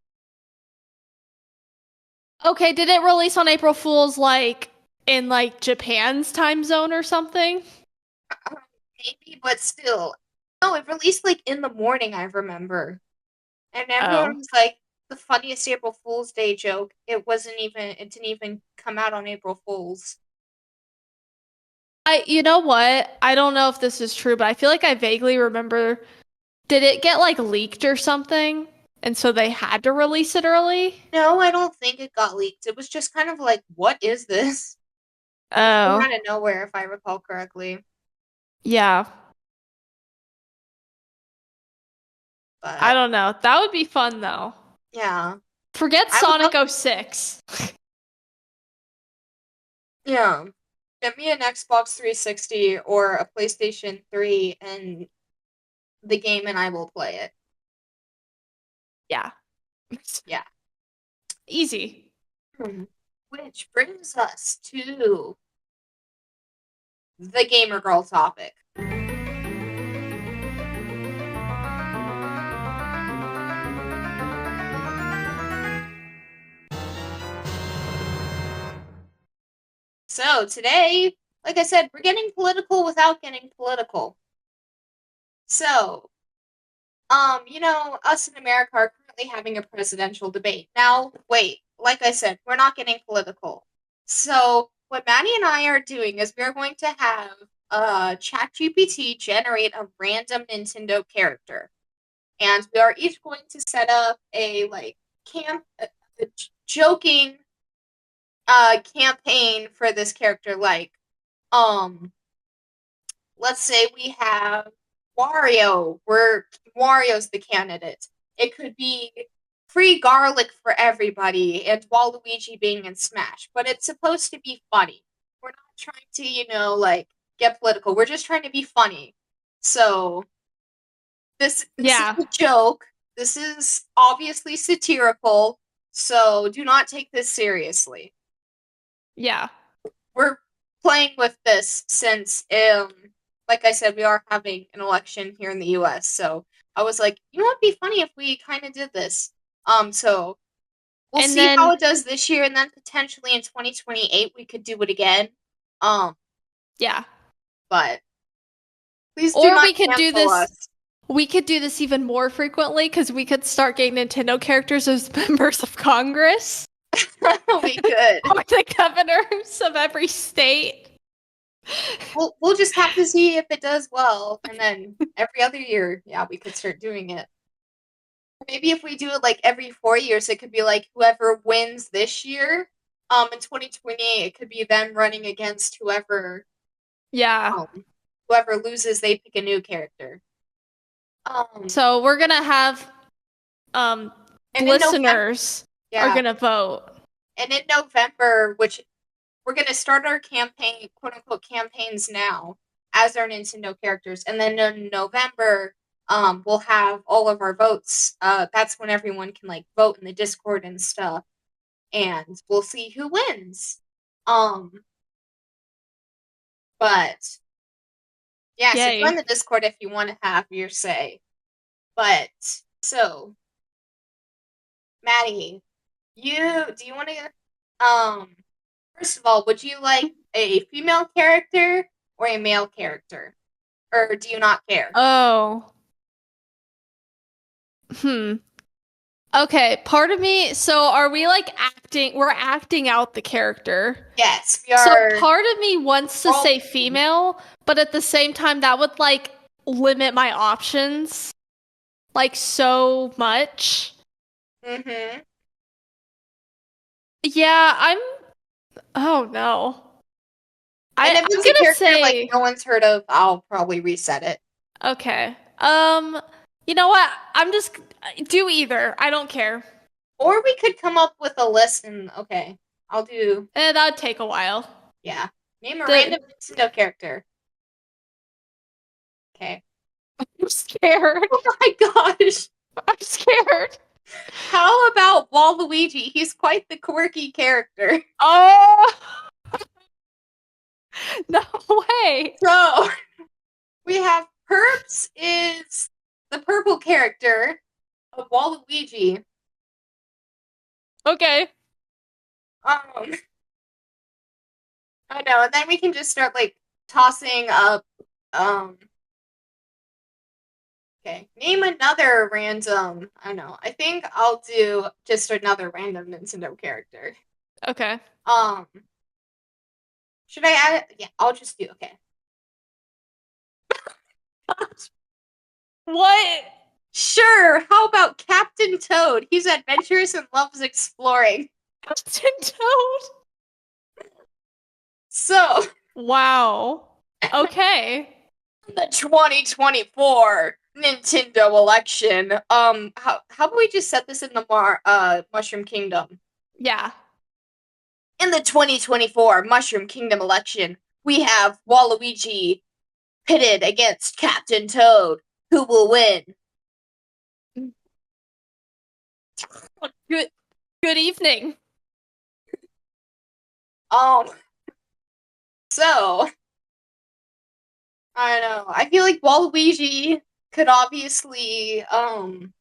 Okay, did it release on April Fool's like in like Japan's time zone or something? Maybe, but still. No, it released like in the morning, I remember. And everyone Oh. was like, the funniest April Fool's Day joke. It didn't even come out on April Fool's. You know what? I don't know if this is true, but I feel like I vaguely remember, did it get like leaked or something? And so they had to release it early? No, I don't think it got leaked. It was just kind of like, what is this? Came Oh. out of nowhere, if I recall correctly. Yeah. I But don't know. That would be fun though. yeah. Forget I would Sonic love oh 06. Yeah. Get me an Xbox 360 or a PlayStation 3 and the game and I will play it. Yeah. Yeah. Easy. Which brings us to the gamer girl topic. So today, like I said, we're getting political without getting political. So, us in America are currently having a presidential debate. Now, wait, like I said, we're not getting political. So, what Maddie and I are doing is we're going to have ChatGPT generate a random Nintendo character. And we are each going to set up a joking campaign for this character. Like, let's say we have Wario, where Wario's the candidate. It could be free garlic for everybody and Waluigi being in Smash, but it's supposed to be funny. We're not trying to, like, get political. We're just trying to be funny. So this is Yeah. a joke. This is obviously satirical, so do not take this seriously. Yeah. We're playing with this since, like I said, we are having an election here in the U.S. So I was like, what'd be funny if we kind of did this. So we'll And see how then it does this year, and then potentially in 2028 we could do it again. yeah. But please do Or not cancel us. we could do this even more frequently because we could start getting Nintendo characters as members of Congress. We could. Or the governors of every state. We'll just have to see if it does well, and then every other year, yeah, we could start doing it. Maybe if we do it like every 4 years, it could be like whoever wins this year, in 2028, it could be them running against Yeah. whoever loses, they pick a new character. So we're gonna have and listeners yeah, are gonna vote. and in November, which we're gonna start our campaign, quote unquote, campaigns now as our Nintendo characters, and then in November, we'll have all of our votes. That's when everyone can like vote in the Discord and stuff, and we'll see who wins. But yeah, so Yay. join the Discord if you want to have your say. But so, Maddie, do you want to first of all, would you like a female character or a male character? Or do you not care? Oh. Okay, part of me, so are we like we're acting out the character. Yes, we So are. part of me wants to say female, but at the same time that would like limit my options like so much. Mm-hmm. Yeah, oh no. And if I'm it's a gonna character say like no one's heard of, I'll probably reset it. okay. You know what? I'm just do either. I don't care. Or we could come up with a list and okay, I'll do. That would take a while. Yeah, name a random Nintendo character. Okay. I'm scared. Oh my gosh. I'm scared. How about Waluigi? He's quite the quirky character. Oh no way. So we have Perps is the purple character of Waluigi. Okay. I know, and then we can just start like tossing up. Okay, name another random. I don't know. I think I'll do just another random Nintendo character. Okay. Should I add it? Yeah, I'll just do. Okay. What? Sure. How about Captain Toad? He's adventurous and loves exploring. Captain Toad? So, Wow. Okay. the 2024 Nintendo election. How about we just set this in the Mushroom Kingdom? Yeah. In the 2024 Mushroom Kingdom election, we have Waluigi pitted against Captain Toad. Who will win? Good evening. So I don't know. I feel like Waluigi could obviously one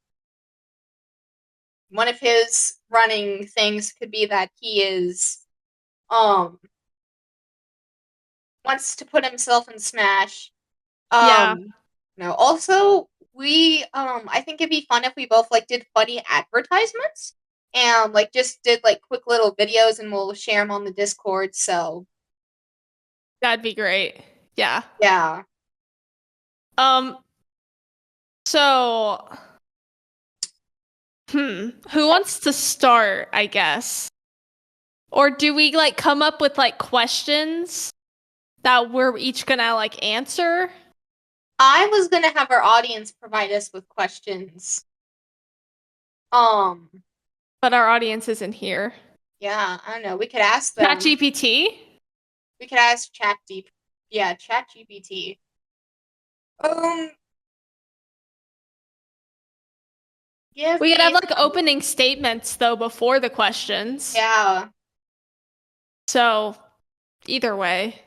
of his running things could be that he is wants to put himself in Smash. Yeah. No. Also, we I think it'd be fun if we both like did funny advertisements and like just did like quick little videos and we'll share them on the Discord. So That'd be great. Yeah. yeah. So who wants to start, I guess? Or do we like come up with like questions that we're each gonna like answer? I was gonna have our audience provide us with questions. Um, But our audience isn't here. yeah, I don't know. We could ask them. ChatGPT? We could ask ChatGPT. Um, give We could have me like opening statements though before the questions. yeah. So either way.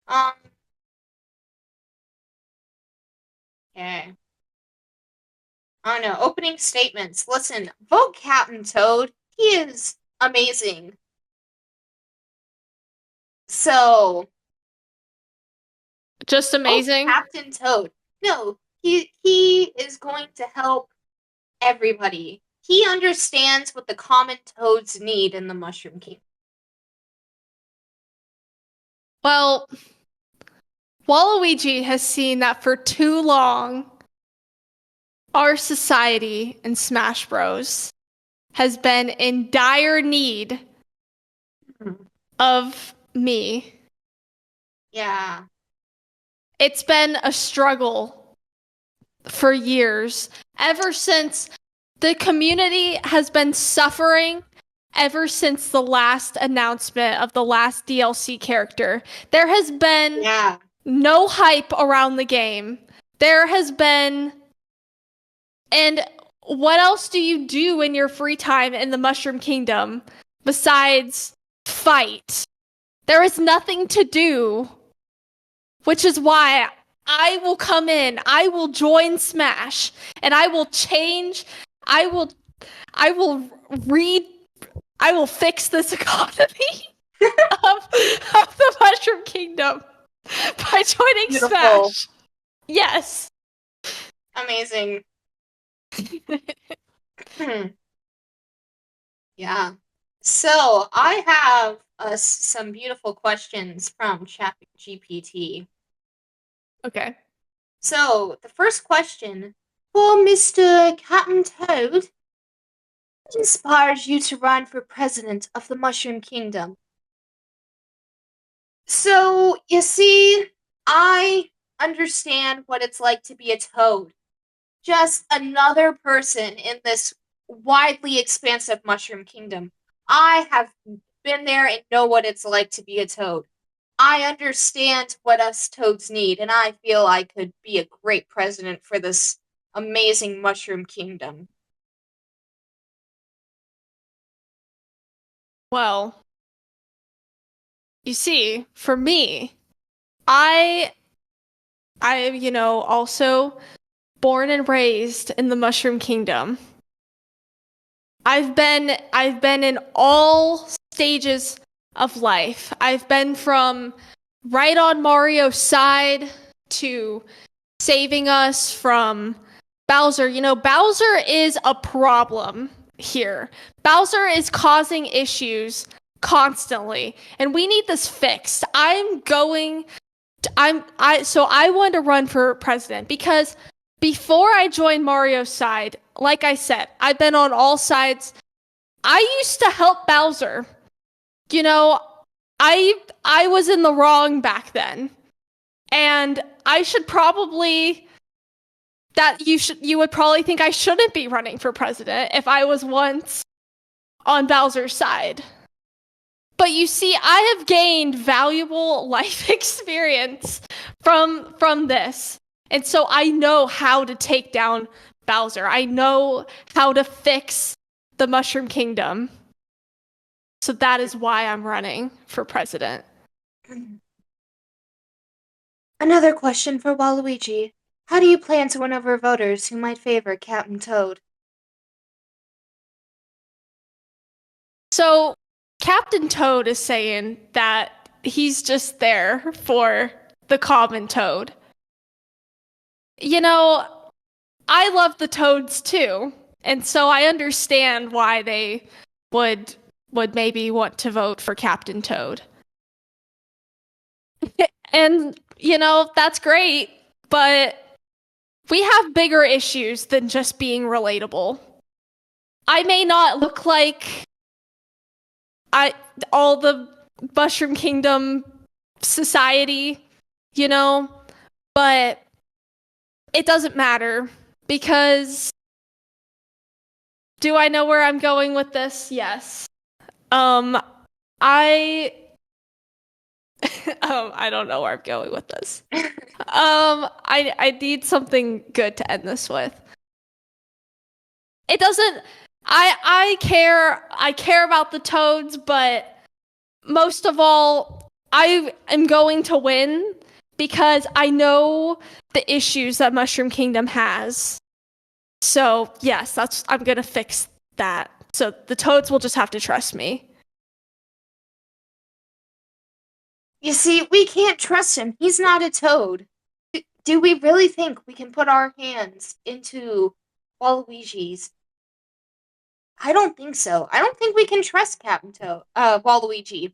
Um, okay. I don't know. Opening statements. Listen, vote Captain Toad. He is amazing. So, Just vote amazing. Captain Toad. No, he is going to help everybody. He understands what the common toads need in the Mushroom Kingdom. Well, Waluigi has seen that for too long, our society in Smash Bros. Has been in dire need of me. Yeah. It's been a struggle for years, ever since the community has been suffering ever since the last announcement of the last DLC character. There has been Yeah. no hype around the game. There has been. And what else do you do in your free time in the Mushroom Kingdom besides fight? There is nothing to do, which is why I will come in, I will join Smash, and I will change, I will I will read I will fix this economy of the Mushroom Kingdom by joining Beautiful. Smash. Yes. Amazing. Yeah. So I have some beautiful questions from ChatGPT. Okay. So the first question for Mr. Captain Toad: what inspires you to run for president of the Mushroom Kingdom? So, you see, I understand what it's like to be a toad. Just another person in this widely expansive Mushroom Kingdom. I have been there and know what it's like to be a toad. I understand what us toads need, and I feel I could be a great president for this amazing Mushroom Kingdom. Well, you see, for me, I I am, also born and raised in the Mushroom Kingdom. I've been in all stages of life. I've been from right on Mario's side to saving us from Bowser. Bowser is a problem here. Bowser is causing issues constantly, and we need this fixed. I wanted to run for president because before I joined Mario's side, like I said, I've been on all sides. I used to help Bowser. You know, I was in the wrong back then. And I should probably you would probably think I shouldn't be running for president if I was once on Bowser's side. But you see, I have gained valuable life experience from this. And so I know how to take down Bowser. I know how to fix the Mushroom Kingdom. So that is why I'm running for president. Another question for Waluigi. How do you plan to win over voters who might favor Captain Toad? So Captain Toad is saying that he's just there for the common toad. I love the toads too, and so I understand why they would maybe want to vote for Captain Toad. And that's great, but we have bigger issues than just being relatable. I may not look like all the Mushroom Kingdom society, you know, but it doesn't matter because do I know where I'm going with this? Yes. I I don't know where I'm going with this. I need something good to end this with. It doesn't I care about the Toads, but most of all, I am going to win because I know the issues that Mushroom Kingdom has. So, yes, I'm going to fix that. So the Toads will just have to trust me. You see, we can't trust him. He's not a toad. Do we really think we can put our hands into Waluigi's? I don't think so. I don't think we can trust Captain Toad, Waluigi.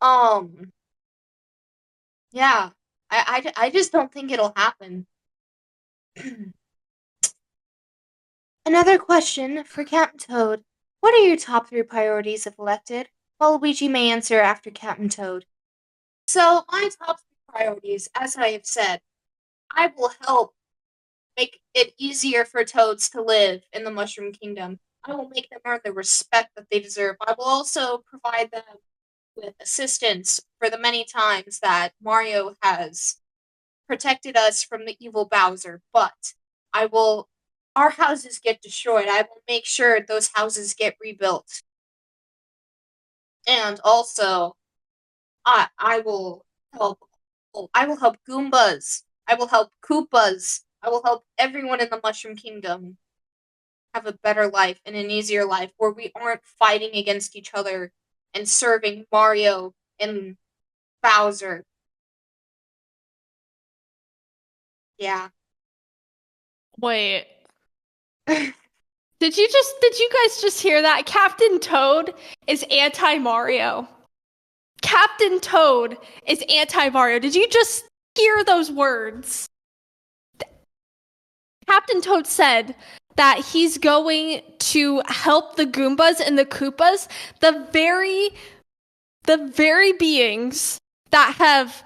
um, yeah, I just don't think it'll happen. Another question for Captain Toad. What are your top 3 priorities if elected? Waluigi may answer after Captain Toad. So, my top 3 priorities, as I have said, I will help make it easier for toads to live in the Mushroom Kingdom. I will make them earn the respect that they deserve. I will also provide them with assistance for the many times that Mario has protected us from the evil Bowser. But I will, our houses get destroyed. I will make sure those houses get rebuilt. And also, I will help. I will help Goombas. I will help Koopas. I will help everyone in the Mushroom Kingdom have a better life and an easier life where we aren't fighting against each other and serving Mario and Bowser. Yeah. Wait. Did you guys just hear that? Captain Toad is anti-Mario. Captain Toad is anti-Mario. Did you just hear those words? Captain Toad said that he's going to help the Goombas and the Koopas, the very beings that have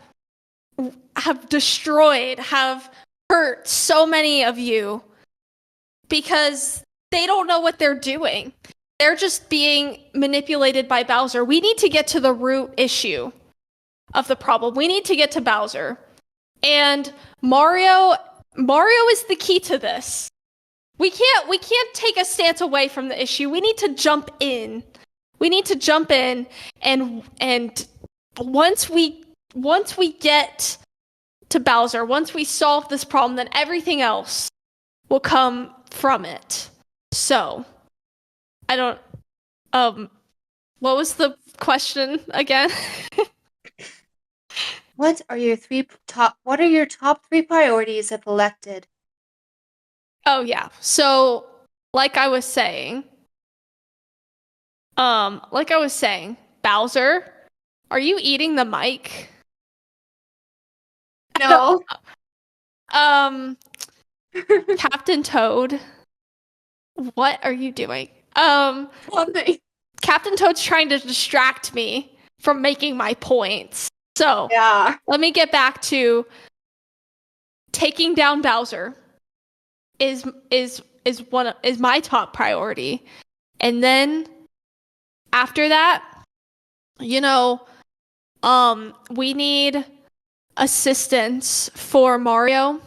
destroyed, have hurt so many of you because they don't know what they're doing. They're just being manipulated by Bowser. We need to get to the root issue of the problem. We need to get to Bowser. And Mario is the key to this. We can't take a stance away from the issue. We need to jump in. We need to jump in and once we get to Bowser, once we solve this problem, then everything else will come from it. So, I don't what was the question again? What are your top 3 priorities if elected? Oh yeah. So, like I was saying, Bowser, are you eating the mic? No. Captain Toad, what are you doing? One thing. Captain Toad's trying to distract me from making my points. So, Yeah. let me get back to taking down Bowser is my top priority. And then after that, we need assistance for Mario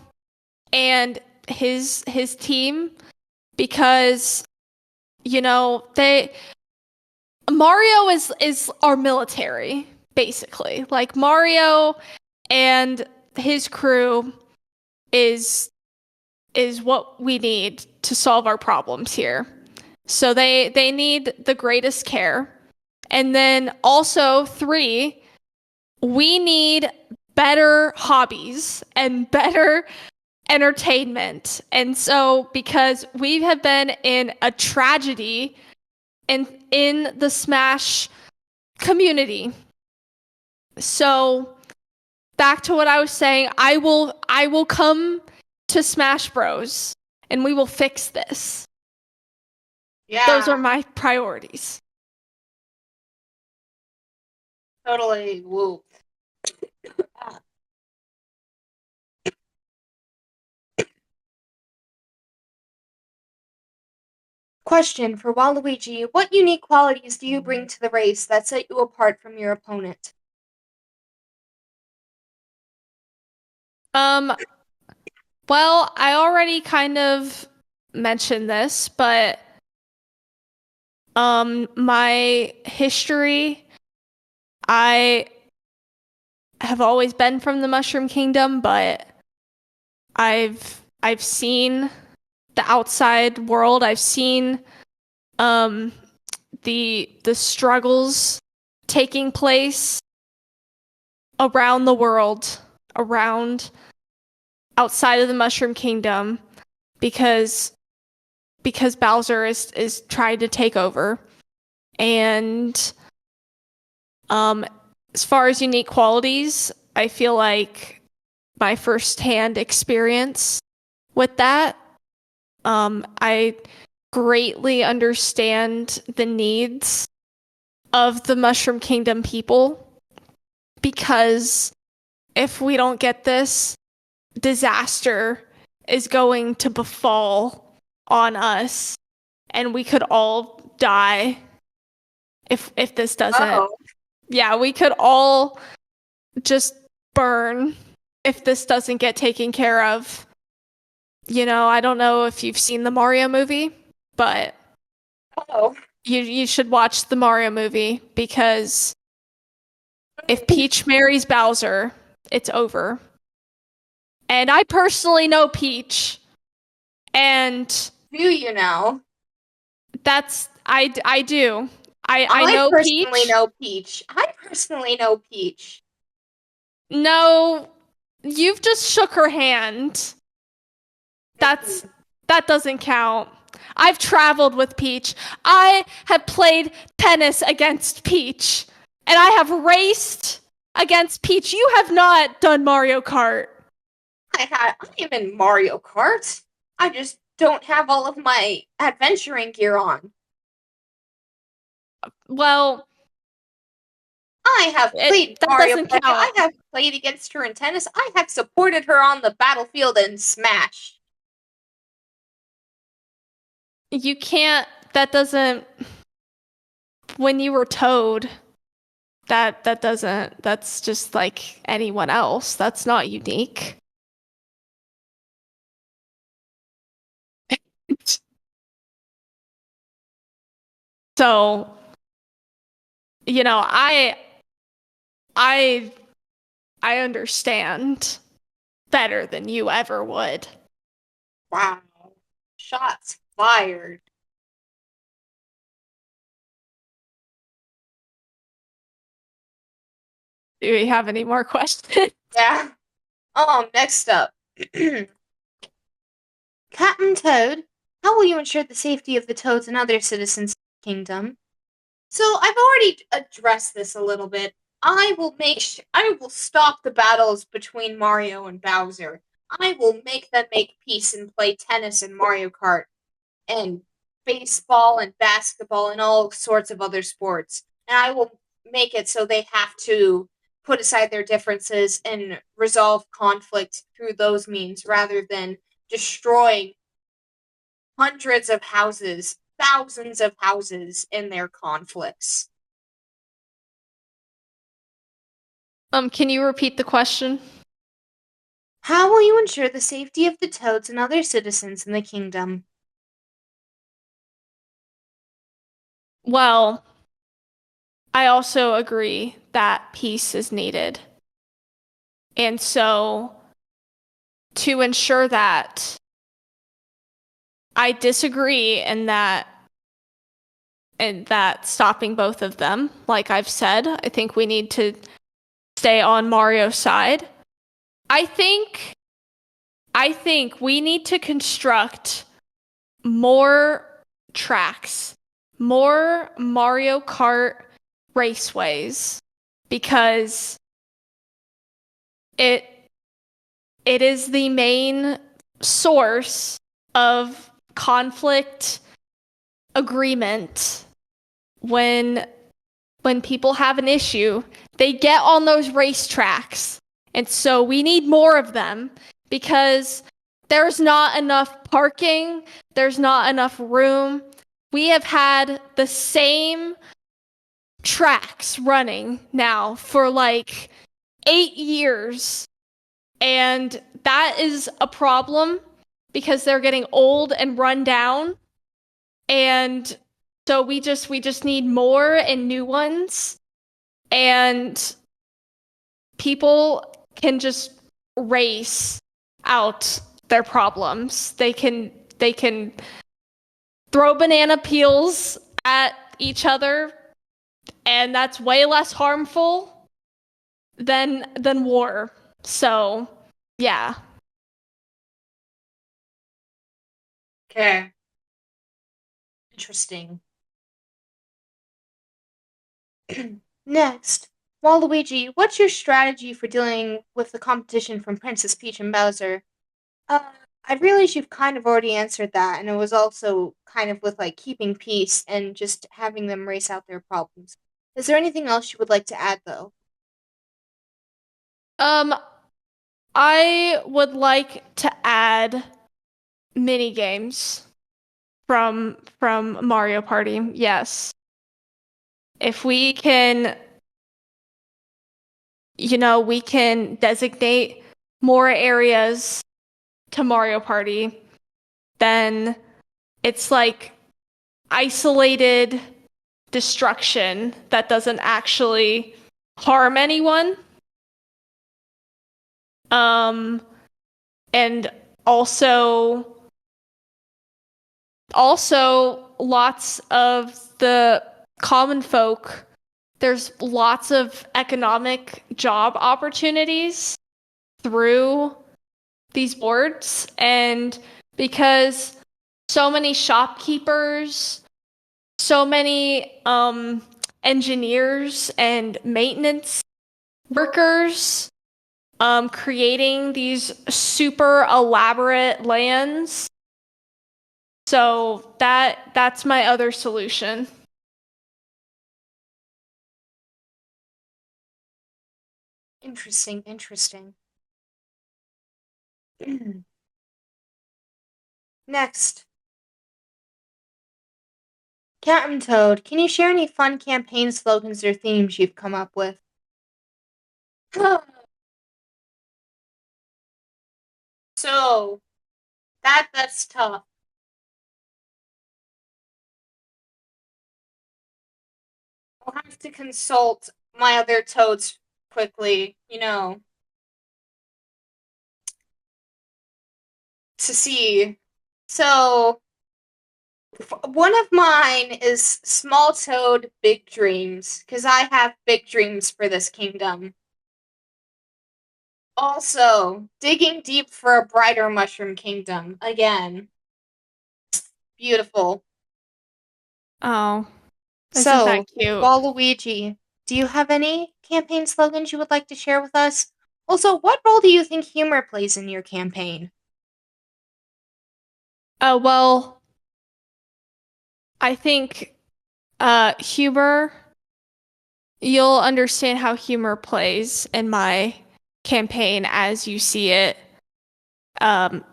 and his team because Mario is our military basically. Like Mario and his crew is what we need to solve our problems here. So they need the greatest care. And then also 3, we need better hobbies and better entertainment. And so because we have been in a tragedy in the Smash community. So back to what I was saying, I will come to Smash Bros and we will fix this. Yeah. Those are my priorities. Totally. Woo. Question for Waluigi. What unique qualities do you bring to the race that set you apart from your opponent? Um, well, I already kind of mentioned this, but my history, I have always been from the Mushroom Kingdom, but I've seen the outside world. I've seen um the struggles taking place around the world, around outside of the Mushroom Kingdom because Bowser is trying to take over. And um as far as unique qualities, I feel like my firsthand experience with that, I greatly understand the needs of the Mushroom Kingdom people because if we don't get this, disaster is going to befall on us and we could all die if this doesn't. Oh. Yeah, we could all just burn if this doesn't get taken care of. You know, I don't know if you've seen the Mario movie, but Oh. you should watch the Mario movie because if Peach marries Bowser, it's over. And I personally know Peach, and Do you know? that's I do. I I know personally Peach. know Peach. I personally know Peach. No, you've just shook her hand. That's that doesn't count. I've traveled with Peach. I have played tennis against Peach. And I have raced against Peach. You have not done Mario Kart. I am in Mario Kart. I just don't have all of my adventuring gear on. Well, I have played that Mario doesn't Party. I count. have played against her in tennis. I have supported her on the battlefield in Smash. You can't. That doesn't. When you were Toad, that doesn't. That's just like anyone else. That's not unique. So, you know, I I understand better than you ever would. Wow. Shots fired. Do we have any more questions? Yeah. Next up. Captain Toad, how will you ensure the safety of the Toads and other citizens of the kingdom? So I've already addressed this a little bit. I will stop the battles between Mario and Bowser. I will make them make peace and play tennis and Mario Kart and baseball and basketball and all sorts of other sports. And I will make it so they have to put aside their differences and resolve conflict through those means rather than destroying hundreds of houses, thousands of houses in their conflicts. Can you repeat the question? How will you ensure the safety of the Toads and other citizens in the kingdom? Well, I also agree that peace is needed. And so, to ensure that, I disagree in that stopping both of them, like I've said, I think we need to stay on Mario's side. I think we need to construct more tracks, more Mario Kart raceways because it is the main source of conflict agreement when when people have an issue, they get on those racetracks. And so we need more of them because there's not enough parking, there's not enough room. We have had the same tracks running now for like 8 years. And that is a problem because they're getting old and run down. And so we just need more and new ones. And people can just race out their problems. They can throw banana peels at each other, and that's way less harmful than war. So, yeah. Okay. Interesting. Next, Waluigi, what's your strategy for dealing with the competition from Princess Peach and Bowser? Uh, I realize you've kind of already answered that, and it was also kind of with like keeping peace and just having them race out their problems. Is there anything else you would like to add, though? Um, I would like to add mini games from Mario Party. Yes. If we can, we can designate more areas to Mario Party, then it's like isolated destruction that doesn't actually harm anyone. And also lots of the common folk, there's lots of economic job opportunities through these boards, and because so many shopkeepers, so many engineers and maintenance workers creating these super elaborate lands. So that's my other solution. Interesting, interesting. Next, Captain Toad, can you share any fun campaign slogans or themes you've come up with? So, that's tough. I'll have to consult my other toads quickly, to see. So, one of mine is Small Toad, Big Dreams, because I have big dreams for this kingdom. Also, Digging Deep for a Brighter Mushroom Kingdom. Again, beautiful. Oh, isn't that So, cute? Waluigi, do you have any campaign slogans you would like to share with us? Also, what role do you think humor plays in your campaign? Well, I think humor, you'll understand how humor plays in my campaign as you see it um,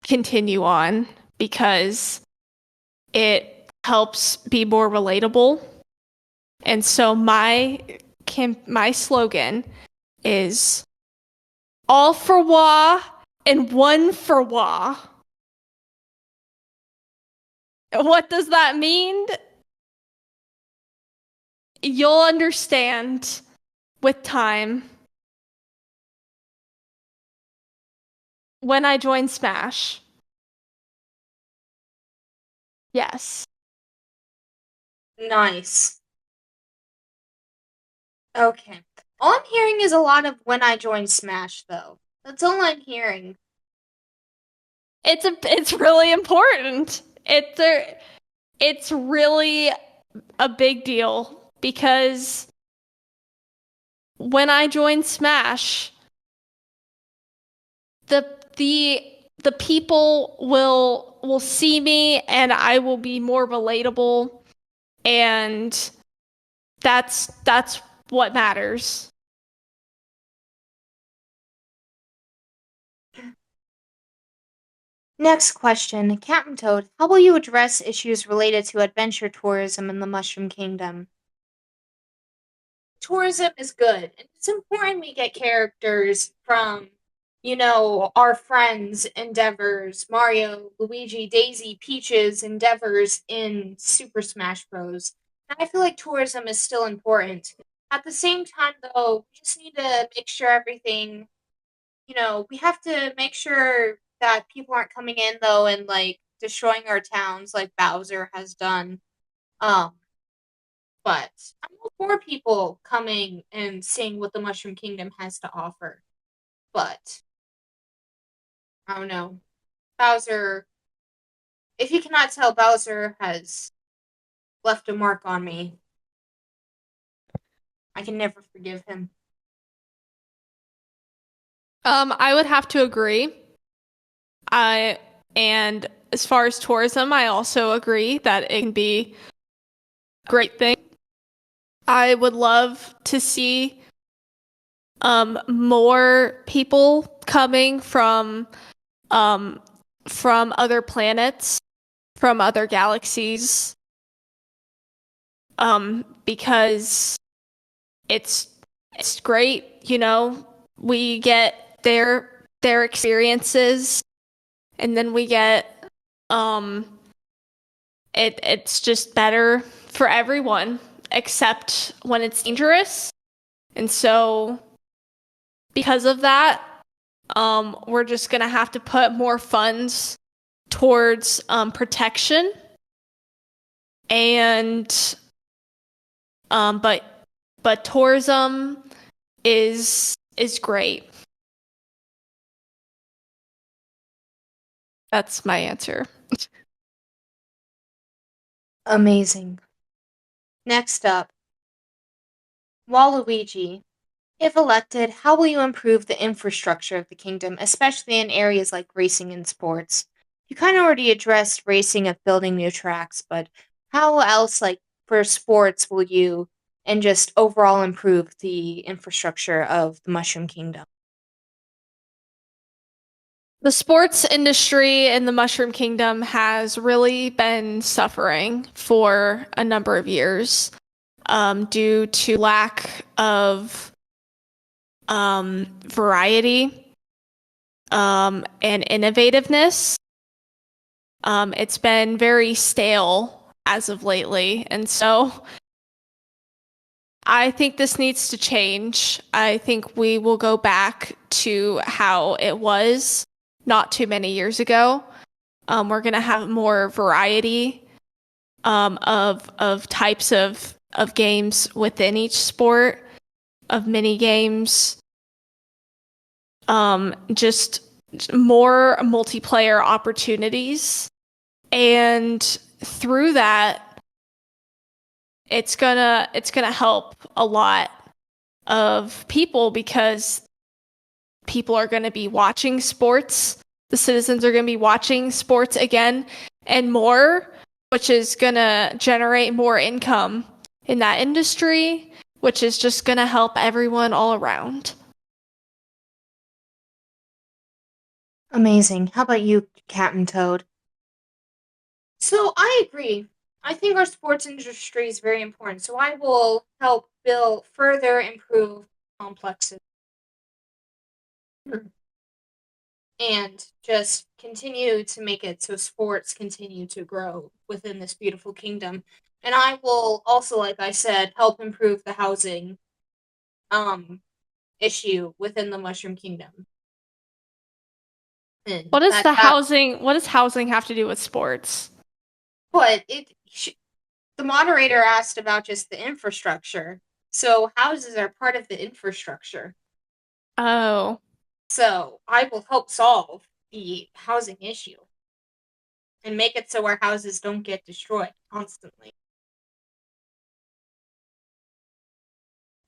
continue on, because it helps be more relatable. And so my slogan is all for Wah and one for Wah. What does that mean? You'll understand with time when I join Smash. Yes. Nice. Okay. All I'm hearing is a lot of when I join Smash, though. That's all I'm hearing. It's really important. It's really a big deal because when I join Smash, the the the people will see me and I will be more relatable, and That's what matters. Next question. Captain Toad, how will you address issues related to adventure tourism in the Mushroom Kingdom? Tourism is good, and it's important we get characters from, our friends' endeavors, Mario, Luigi, Daisy, Peach's endeavors in Super Smash Bros. And I feel like tourism is still important. At the same time, though, we just need to make sure everything, we have to make sure that people aren't coming in, though, and, like, destroying our towns like Bowser has done. Um, but I'm all for people coming and seeing what the Mushroom Kingdom has to offer. But I don't know. Bowser, if you cannot tell, Bowser has left a mark on me. I can never forgive him. I would have to agree. I and as far as tourism, I also agree that it can be a great thing. I would love to see more people coming um from other planets, from other galaxies, because it's great, we get their experiences, and then we get it's just better for everyone except when it's dangerous. And so because of that, we're just gonna have to put more funds towards protection, and but tourism is great. That's my answer. Amazing. Next up, Waluigi. If elected, how will you improve the infrastructure of the kingdom, especially in areas like racing and sports? You kind of already addressed racing of building new tracks, but how else, like for sports, will you and just overall improve the infrastructure of the Mushroom Kingdom? The sports industry in the Mushroom Kingdom has really been suffering for a number of years, due to lack of variety and innovativeness. It's been very stale as of lately, and so I think this needs to change. I think we will go back to how it was not too many years ago. We're gonna have more variety of types of games within each sport, of mini games, just more multiplayer opportunities, and through that, it's gonna help a lot of people because people are going to be watching sports. The citizens are going to be watching sports again and more, which is going to generate more income in that industry, which is just going to help everyone all around. Amazing. How about you, Captain Toad? So I agree. I think our sports industry is very important. So I will help build further improve complexes and just continue to make it so sports continue to grow within this beautiful kingdom. And I will also, like I said, help improve the housing um issue within the Mushroom Kingdom. And What does housing have to do with sports? but the moderator asked about just the infrastructure. So houses are part of the infrastructure. Oh, So I will help solve the housing issue and make it so our houses don't get destroyed constantly.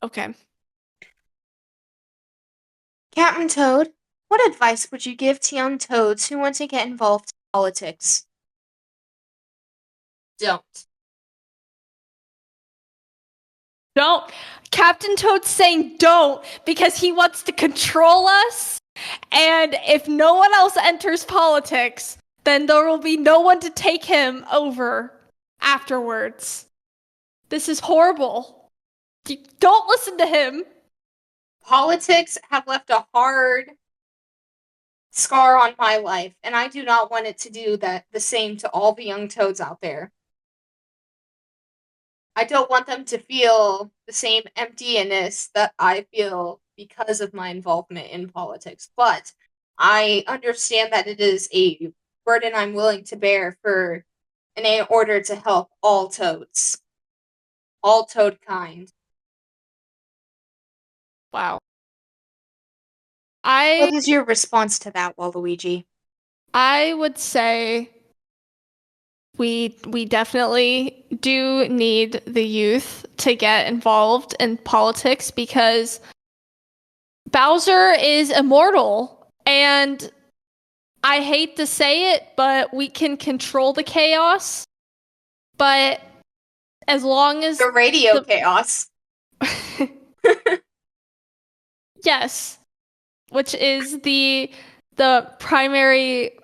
okay. Captain Toad, what advice would you give to young toads who want to get involved in politics? Don't. Don't. Captain Toad's saying don't because he wants to control us. And if no one else enters politics, then there will be no one to take him over afterwards. This is horrible. Don't listen to him. Politics have left a hard scar on my life, and I do not want it to do that the same to all the young toads out there. I don't want them to feel the same emptiness that I feel because of my involvement in politics. But I understand that it is a burden I'm willing to bear in order to help all toads, all toad kind. Wow. What is your response to that, Waluigi? I would say we definitely do need the youth to get involved in politics because Bowser is immortal, and I hate to say it, but we can control the chaos. But as long as the radio chaos. Yes, which is the primary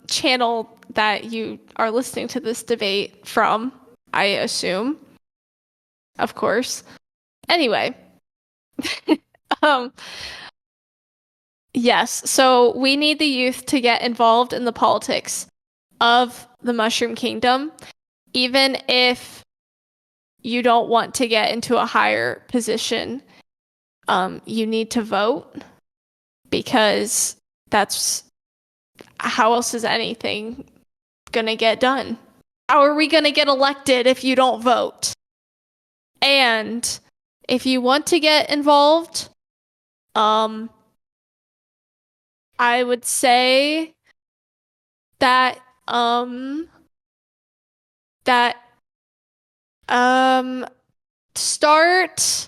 channel that you are listening to this debate from, I assume. Of course. Anyway. Yes, so we need the youth to get involved in the politics of the Mushroom Kingdom, even if you don't want to get into a higher position. You need to vote because that's how else is anything gonna get done? How are we gonna get elected if you don't vote? And if you want to get involved, I would say that start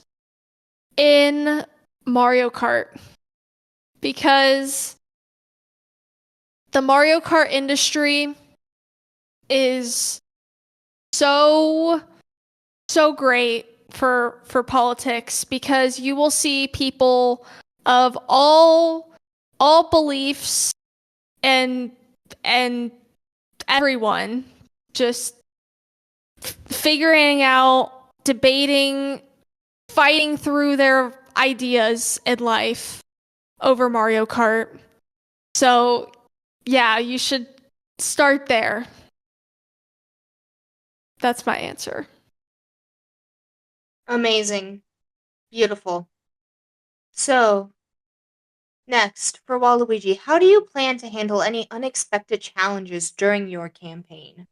in Mario Kart because the Mario Kart industry is so great for politics because you will see people of all beliefs and everyone just figuring out, debating, fighting through their ideas in life over Mario Kart. So, yeah, you should start there. That's my answer. Amazing. Beautiful. So, next, for Waluigi, how do you plan to handle any unexpected challenges during your campaign?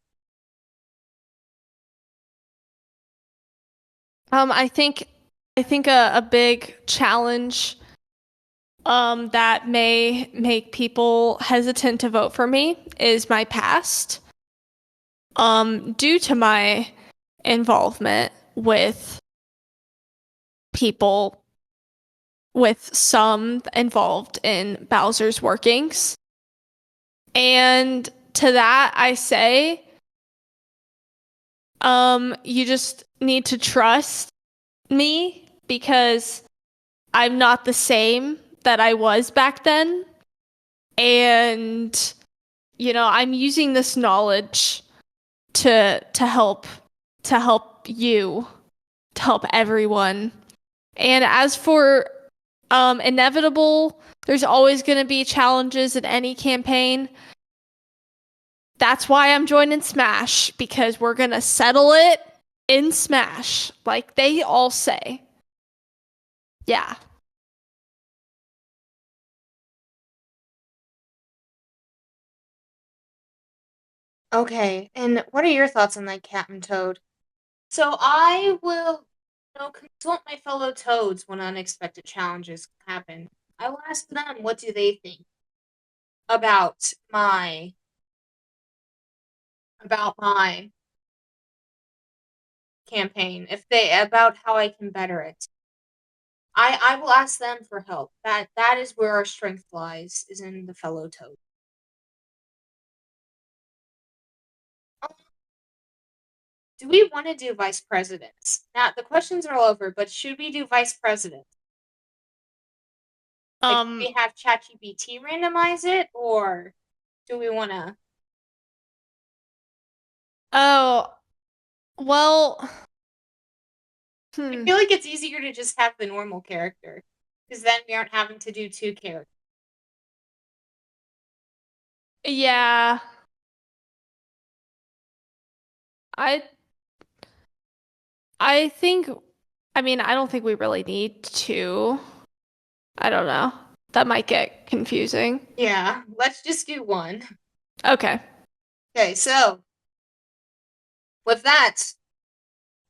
I think a big challenge that may make people hesitant to vote for me is my past. Due to my involvement with people, with some involved in Bowser's workings. And to that I say, you just need to trust me because I'm not the same that I was back then. And, I'm using this knowledge to help you, to help everyone. And as for inevitable, there's always going to be challenges in any campaign. That's why I'm joining Smash, because we're going to settle it in Smash, like they all say. Yeah. Okay, and what are your thoughts on that, Captain Toad? So I will, consult my fellow toads when unexpected challenges happen. I will ask them what do they think about my campaign, if they about how I can better it. I will ask them for help. That is where our strength lies, is in the fellow toad. do we want to do vice presidents? Now, the questions are all over, but should we do vice presidents? Like, do we have ChatGPT randomize it, or do we want to? Oh, well, I feel like it's easier to just have the normal character, because then we aren't having to do two characters. yeah. I I think I mean, I don't think we really need to. I don't know. That might get confusing. Yeah, let's just do one. Okay. Okay, so with that,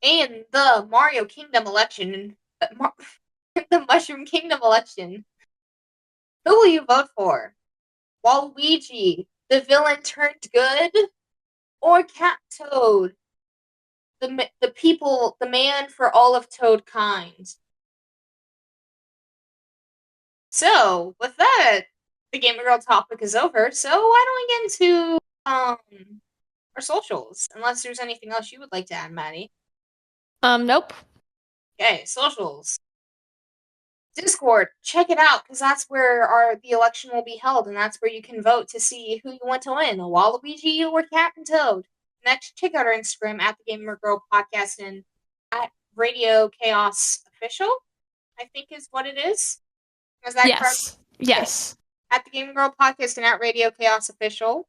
in the Mario Kingdom election, the Mushroom Kingdom election, who will you vote for? Waluigi, the villain turned good, or Cat Toad, the people, the man for all of Toad kind? So, with that, the Gamer Girl topic is over. So, why don't we get into our socials? Unless there's anything else you would like to add, Maddie. Nope. Okay, socials. Discord, check it out because that's where the election will be held, and that's where you can vote to see who you want to win, Waluigi or Captain Toad. Next, check out our Instagram at the Gamer Girl Podcast and at Radio Chaos Official, I think is what it is. Is that correct? Yes. At the Gamer Girl Podcast and at Radio Chaos Official.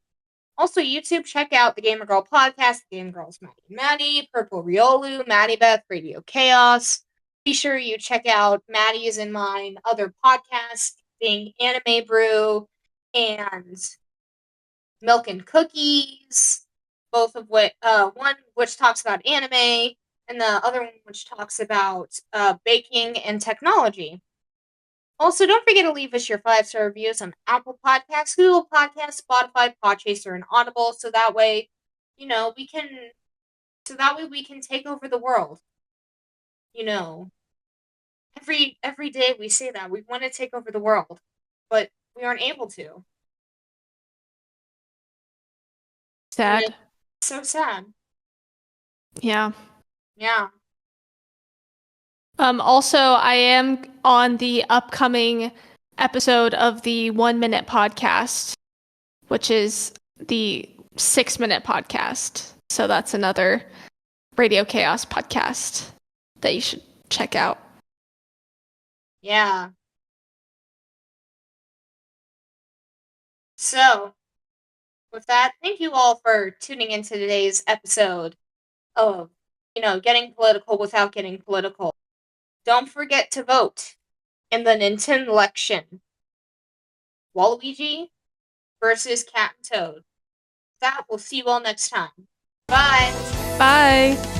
Also, YouTube, check out the Gamer Girl Podcast, the Gamer Girls Maddie and Maddie, Purple Riolu, Maddie Beth, Radio Chaos. Be sure you check out Maddie's and mine other podcasts, being Anime Brew and Milk and Cookies, both of which, one which talks about anime, and the other one which talks about baking and technology. Also, don't forget to leave us your 5-star reviews on Apple Podcasts, Google Podcasts, Spotify, Podchaser, and Audible, so that way, we can take over the world. Every day we say that we want to take over the world, but we aren't able to. Sad. So sad. Yeah. Yeah. Also, I am on the upcoming episode of the 1 Minute Podcast, which is the 6-minute podcast. So that's another Radio Chaos podcast that you should check out. Yeah. So, with that, thank you all for tuning into today's episode of, getting political without getting political. Don't forget to vote in the Nintendo election. Waluigi versus Captain Toad. That, we'll see you all next time. Bye! Bye!